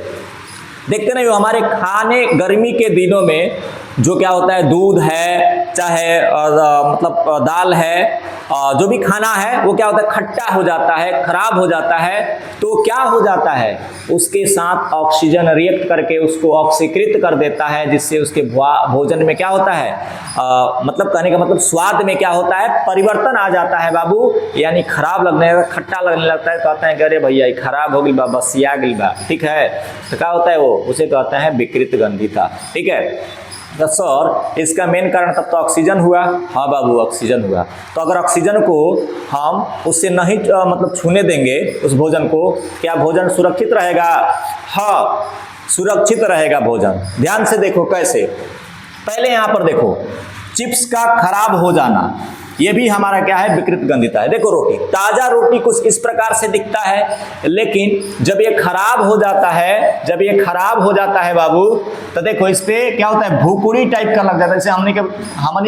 देखते नहीं हो हमारे खाने गर्मी के दिनों में जो क्या होता है, दूध है चाहे मतलब दाल है, जो भी खाना है वो क्या होता है, खट्टा हो जाता है, खराब हो जाता है। तो क्या हो जाता है, उसके साथ ऑक्सीजन रिएक्ट करके उसको ऑक्सीकृत कर देता है, जिससे उसके भोजन में क्या होता है, मतलब कहने का मतलब स्वाद में क्या होता है, परिवर्तन आ जाता है बाबू, यानी खराब लगने लगता, खट्टा लगने लगता है। कहते हैं कि अरे भैया ये खराब हो गई बा, बसिया गई बा। ठीक है, तो क्या होता है वो, उसे कहते हैं विकृत गंधिता। ठीक है, तो सर इसका मेन कारण तब तो ऑक्सीजन हुआ। हाँ बाबू, ऑक्सीजन हुआ। तो अगर ऑक्सीजन को हम उससे नहीं मतलब छूने देंगे उस भोजन को, क्या भोजन सुरक्षित रहेगा? हाँ, सुरक्षित रहेगा भोजन। ध्यान से देखो कैसे। पहले यहाँ पर देखो, चिप्स का खराब हो जाना, ये भी हमारा क्या है, विकृत गंधिता है। देखो रोटी, ताजा रोटी कुछ इस प्रकार से दिखता है, लेकिन जब ये खराब हो जाता है, जब ये खराब हो जाता है बाबू, तो देखो इस पे क्या होता है, भूकुड़ी टाइप का लग जाता है। जैसे हमनी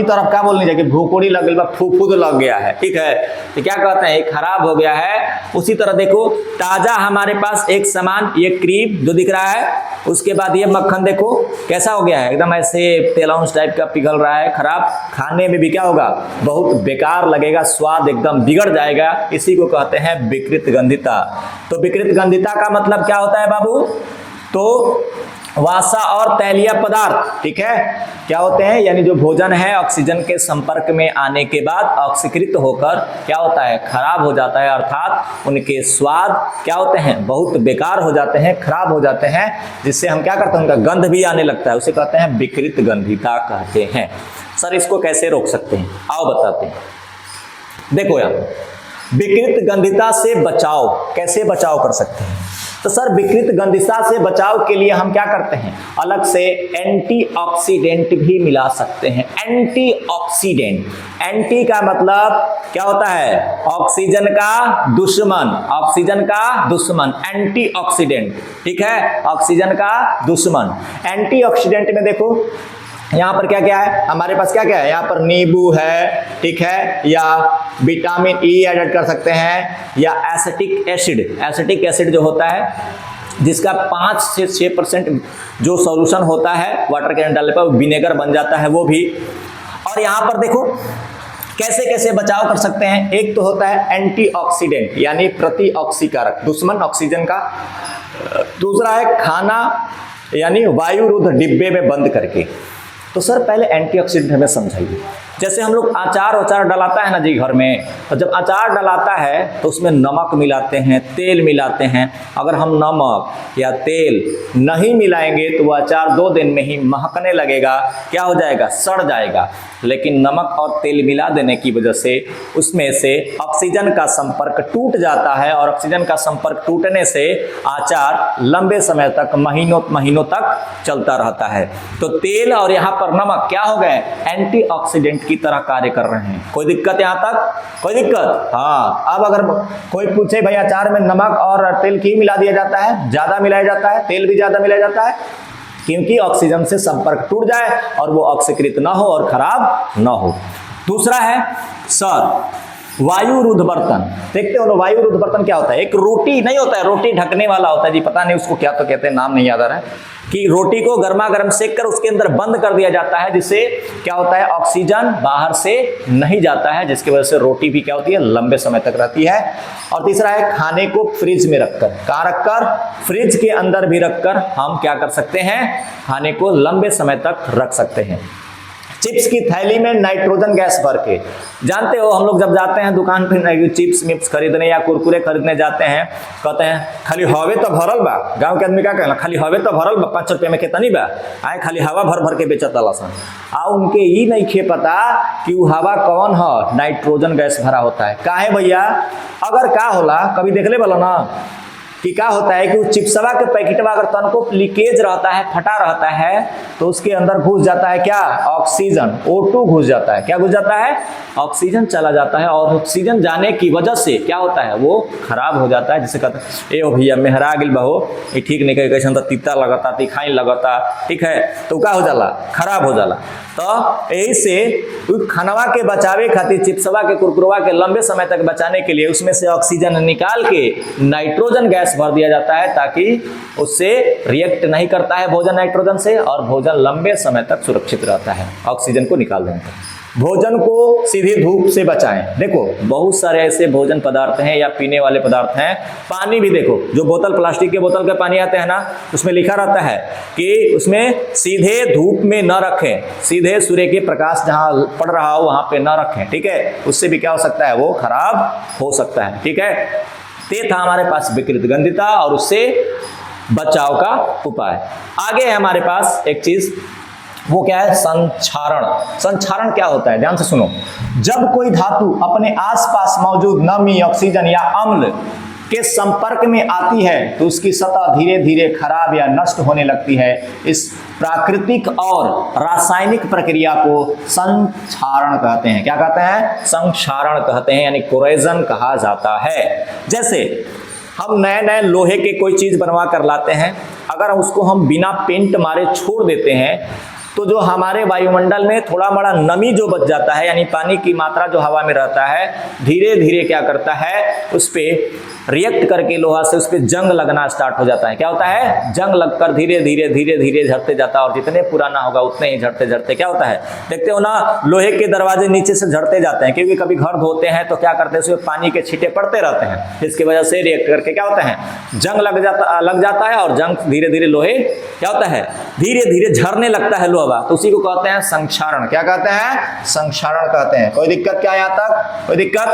तरफ क्या बोलनी चाहिए, भूकुड़ी लग गई, फूफूद लग गया है। ठीक है, तो क्या कहते हैं, ये खराब हो गया है। उसी तरह देखो, ताजा हमारे पास एक सामान, ये क्रीम जो दिख रहा है, उसके बाद ये मक्खन देखो कैसा हो गया है, एकदम ऐसे तेलौंस टाइप का पिघल रहा है, खराब। खाने में भी क्या होगा, बहुत बेकार लगेगा, स्वाद एकदम बिगड़ जाएगा। इसी को कहते हैं विकृत गंधिता। तो विकृत गंधिता का मतलब क्या होता है बाबू, तो वासा और तैलीय पदार्थ, ठीक है, क्या होते हैं, यानी जो भोजन है ऑक्सीजन के संपर्क में आने के बाद ऑक्सीकृत होकर क्या होता है, खराब हो जाता है, अर्थात उनके स्वाद क्या होते हैं, बहुत बेकार हो जाते हैं, खराब हो जाते हैं, जिससे हम क्या करते हैं, उनका गंध भी आने लगता है। उसे कहते हैं विकृत गंधिता कहते हैं। सर इसको कैसे रोक सकते हैं, आओ बताते हैं। देखो यहाँ विकृत गंधिता से बचाव, कैसे बचाव कर सकते हैं। तो सर विकृत गंधिसा से बचाव के लिए हम क्या करते हैं, अलग से एंटीऑक्सीडेंट भी मिला सकते हैं। एंटीऑक्सीडेंट, एंटी का मतलब क्या होता है, ऑक्सीजन का दुश्मन, ऑक्सीजन का दुश्मन, एंटीऑक्सीडेंट, ठीक है, ऑक्सीजन का दुश्मन। एंटीऑक्सीडेंट में देखो यहाँ पर क्या क्या है, हमारे पास क्या क्या है, यहाँ पर नींबू है, ठीक है, या विटामिन ई ऐड कर सकते हैं, या एसिटिक एसिड, एसिटिक एसिड जो होता है जिसका 5 से 6% जो सॉल्यूशन होता है वाटर के अंदर डालने पर विनेगर बन जाता है, वो भी। और यहाँ पर देखो कैसे कैसे बचाव कर सकते हैं। एक तो होता है एंटीऑक्सीडेंट यानी प्रतिऑक्सीकारक, दुश्मन ऑक्सीजन का। दूसरा है खाना यानी वायुरुद्ध डिब्बे में बंद करके। तो सर पहले एंटीऑक्सीडेंट हमें समझाइए। जैसे हम लोग अचार डलाता है ना जी घर में, तो जब अचार डलाता है तो उसमें नमक मिलाते हैं, तेल मिलाते हैं। अगर हम नमक या तेल नहीं मिलाएंगे तो वह अचार 2 दिन में ही महकने लगेगा, क्या हो जाएगा, सड़ जाएगा। लेकिन नमक और तेल मिला देने की वजह से उसमें से ऑक्सीजन का संपर्क टूट जाता है, और ऑक्सीजन का संपर्क टूटने से अचार लंबे समय तक, महीनों तक चलता रहता है। तो तेल और यहाँ पर नमक क्या हो गए, एंटीऑक्सीडेंट की तरह कार्य कर रहे हैं। कोई दिक्कत यहाँ तक, कोई दिक्कत? हाँ। अब अगर कोई पूछे भाई अचार में नमक और तेल क्यों मिला दिया जाता है, ज्यादा मिलाया जाता है, तेल भी ज्यादा मिलाया जाता है, क्योंकि ऑक्सीजन से संपर्क टूट जाए और वो ऑक्सीकृत ना हो और खराब ना हो। दूसरा है सर वायुरुद्ध बर्तन। देखते हो ना, वायुरुद्ध बर्तन क्या होता है, एक रोटी नहीं होता है, रोटी ढकने वाला होता है जी, पता नहीं उसको क्या तो कहते हैं, नाम नहीं याद आ रहा है, कि रोटी को गर्मा गर्म सेक कर उसके अंदर बंद कर दिया जाता है, जिससे क्या होता है, ऑक्सीजन बाहर से नहीं जाता है, जिसकी वजह से रोटी भी क्या होती है, लंबे समय तक रहती है। और तीसरा है खाने को फ्रिज में रखकर, कहाँ रखकर, फ्रिज के अंदर भी रखकर हम क्या कर सकते हैं, खाने को लंबे समय तक रख सकते हैं। चिप्स की थैली में नाइट्रोजन गैस भर के, जानते हो हम लोग जब जाते हैं दुकान पे चिप्स मिप्स खरीदने या कुरकुरे खरीदने जाते हैं, कहते हैं खाली हवे तो भरल बा, गांव के आदमी क्या कहला, खाली हवे तो भरल बा, 5 रुपये में कितनी बा, आए खाली हवा भर भर के बेचत लसन। आ उनके ही नहीं खे पता कि वो हवा कौन है, नाइट्रोजन गैस भरा होता है। काहे भैया, अगर का होला, कभी देखले बोला ना कि क्या होता है कि वो चिप्सवा के पैकेटवा अगर तन को लीकेज रहता है, फटा रहता है, तो उसके अंदर घुस जाता है क्या, ऑक्सीजन, O2 घुस जाता है। क्या घुस जाता है, ऑक्सीजन चला जाता है, और ऑक्सीजन जाने की वजह से क्या होता है, वो खराब हो जाता है। जिसे कहते हैं ए भैया मेहरा गिल बहो, ये ठीक नहीं कहे, कैसे तीता लगता, तीखाई लगता, ठीक है, तो क्या हो जाला, खराब हो जाला। तो यही से खानवा के बचावे खातिर, चिप्सवा के कुरकुरवा के लंबे समय तक बचाने के लिए उसमें से ऑक्सीजन निकाल के नाइट्रोजन गैस भर दिया जाता है, ताकि उससे रिएक्ट नहीं करता है भोजन नाइट्रोजन से, और भोजन लंबे समय तक सुरक्षित रहता है ऑक्सीजन को निकाल देने पर। भोजन को सीधी धूप से बचाएं। देखो बहुत सारे ऐसे भोजन पदार्थ हैं या पीने वाले पदार्थ हैं, पानी भी देखो, जो बोतल, प्लास्टिक के बोतल के पानी आते हैं ना, उसमें लिखा रहता है कि उसमें सीधे धूप में न रखें, सीधे सूर्य के प्रकाश जहां पड़ रहा हो वहां पे न रखें, ठीक है, उससे भी क्या हो सकता है, वो खराब हो सकता है, ठीक है। ये था हमारे पास विकृत गंधिता और उससे बचाव का उपाय। आगे है हमारे पास एक चीज, वो क्या है, संक्षारण। संक्षारण क्या होता है, ध्यान से सुनो। जब कोई धातु अपने आसपास मौजूद नमी, ऑक्सीजन या अम्ल के संपर्क में आती है तो उसकी सतह धीरे धीरे खराब या नष्ट होने लगती है। इस प्राकृतिक और रासायनिक प्रक्रिया को संक्षारण कहते हैं। क्या कहते हैं, संक्षारण कहते हैं, यानी कोरेजन कहा जाता है। जैसे हम नए नए लोहे के कोई चीज बनवा कर लाते हैं, अगर उसको हम बिना पेंट मारे छोड़ देते हैं तो जो हमारे वायुमंडल में थोड़ा बड़ा नमी जो बच जाता है, यानी पानी की मात्रा जो हवा में रहता है, धीरे धीरे क्या करता है, उस पर रिएक्ट करके लोहा से उस पर जंग लगना स्टार्ट हो जाता है। क्या होता है, जंग लगकर धीरे धीरे धीरे धीरे झड़ते जाता है, और जितने पुराना होगा उतने ही झड़ते झड़ते क्या होता है, देखते हो ना, लोहे के दरवाजे नीचे से झड़ते जाते हैं, क्योंकि कभी घर धोते हैं तो क्या करते हैं, उसमें पानी के छींटे पड़ते रहते हैं, जिसकी वजह से रिएक्ट करके क्या होता है, जंग लग जाता है, और जंग धीरे धीरे लोहे क्या होता है, धीरे धीरे झड़ने लगता है लोहा, तो उसी को कहते हैं संक्षारण। क्या कहते हैं, संक्षारण कहते हैं। कोई दिक्कत क्या, यहाँ तक कोई दिक्कत?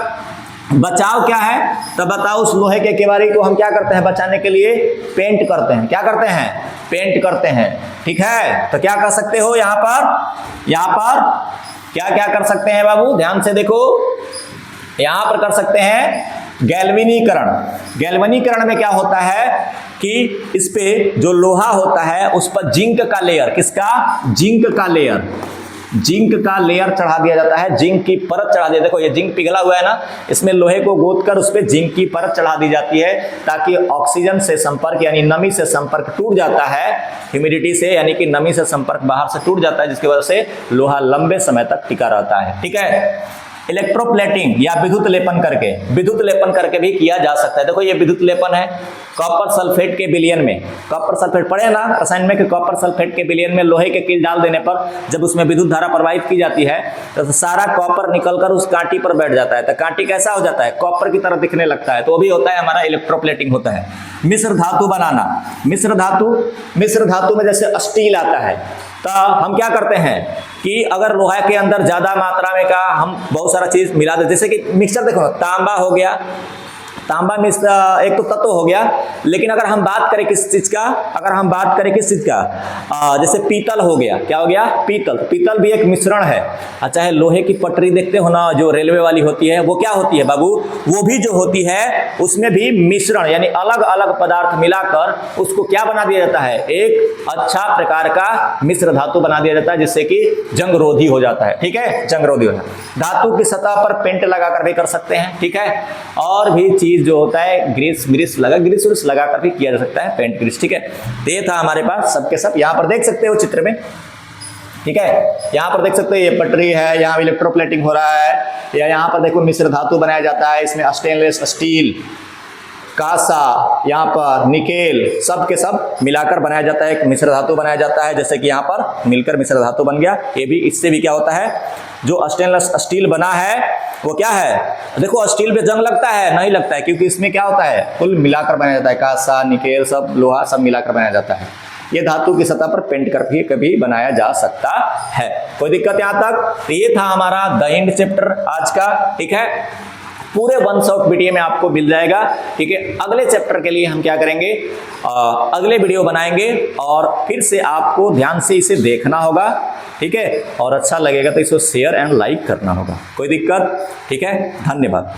बचाव क्या है, तो बताओ, उस लोहे के केवाड़ी को हम क्या करते हैं, बचाने के लिए पेंट करते हैं। क्या करते हैं, पेंट करते हैं, ठीक है। तो क्या कर सकते हो यहाँ पर क्या क्या कर सकते हैं बाबू, ध्यान से देखो, यहाँ पर कर सकते हैं गैल्वेनीकरण। गैल्वेनीकरण में क्या होता है कि इस पे जो लोहा होता है उस पर जिंक का लेयर, किसका, जिंक का लेयर, जिंक का लेयर चढ़ा दिया जाता है, जिंक की परत चढ़ा दिया। देखो ये जिंक पिघला हुआ है ना, इसमें लोहे को गोद कर उस पर जिंक की परत चढ़ा दी जाती है ताकि ऑक्सीजन से संपर्क यानी नमी से संपर्क टूट जाता है, ह्यूमिडिटी से यानी कि नमी से संपर्क बाहर से टूट जाता है, जिसकी वजह से लोहा लंबे समय तक टिका रहता है। ठीक है। इलेक्ट्रोप्लेटिंग या विद्युत लेपन करके, विद्युत लेपन करके भी किया जा सकता है। देखो ये विद्युत लेपन है कॉपर सल्फेट के विलयन में, कॉपर सल्फेट पढ़े ना रसायन में कि कॉपर सल्फेट के विलयन में लोहे के कील डाल देने पर जब उसमें विद्युत धारा प्रवाहित की जाती है तो सारा कॉपर निकलकर उस कांटी पर बैठ जाता है, तो कांटी कैसा हो जाता है, कॉपर की तरह दिखने लगता है, तो वो भी होता है हमारा इलेक्ट्रोप्लेटिंग होता है। मिश्र धातु बनाना, मिश्र धातु में जैसे स्टील आता है तो हम क्या करते हैं कि अगर लोहा के अंदर ज्यादा मात्रा में का हम बहुत सारा चीज मिला दे, जैसे कि मिक्सचर देखो तांबा हो गया, तांबा में एक तो तत्व हो गया, लेकिन अगर हम बात करें किस चीज का, अगर हम बात करें किस चीज का, जैसे पीतल हो गया, क्या हो गया, पीतल, पीतल भी एक मिश्रण है। चाहे लोहे की पटरी देखते हो ना जो रेलवे वाली होती है, वो क्या होती है बाबू, वो भी जो होती है उसमें भी मिश्रण यानी अलग अलग पदार्थ मिलाकर उसको क्या बना दिया जाता है, एक अच्छा प्रकार का मिश्र धातु बना दिया जाता है जिससे कि जंगरोधी हो जाता है। ठीक है, जंगरोधी हो जाता है। धातु की सतह पर पेंट लगाकर भी कर सकते हैं। ठीक है, और भी चीज जो होता है ग्रीस लगाकर भी किया जा सकता है, पेंट ग्रीस। ठीक है, तो ये था हमारे पास सबके सब, यहां पर देख सकते हो चित्र में। ठीक है, यहां पर देख सकते हो ये पटरी है, यहां इलेक्ट्रोप्लेटिंग हो रहा है, या यहां पर देखो मिश्र धातु बनाया जाता है, इसमें स्टेनलेस स्टील, कांसा, यहाँ पर निकेल, सब के सब मिलाकर बनाया जाता है, एक मिश्र धातु बनाया जाता है, जैसे कि यहाँ पर मिलकर मिश्र धातु बन गया। ये भी, इससे भी क्या होता है, जो स्टेनलेस स्टील बना है वो क्या है, देखो स्टील पे जंग लगता है, नहीं लगता है, क्योंकि इसमें क्या होता है, कुल मिलाकर बनाया जाता है, कांसा, निकेल, सब लोहा सब मिलाकर बनाया जाता है। ये धातु की सतह पर पेंट कर भी कभी बनाया जा सकता है। कोई दिक्कत यहाँ तक? तो ये था हमारा द एंड चैप्टर आज का। ठीक है, पूरे 1 शॉट वीडियो में आपको मिल जाएगा। ठीक है, अगले चैप्टर के लिए हम क्या करेंगे, अगले वीडियो बनाएंगे और फिर से आपको ध्यान से इसे देखना होगा। ठीक है, और अच्छा लगेगा तो इसको शेयर एंड लाइक करना होगा। कोई दिक्कत? ठीक है, धन्यवाद।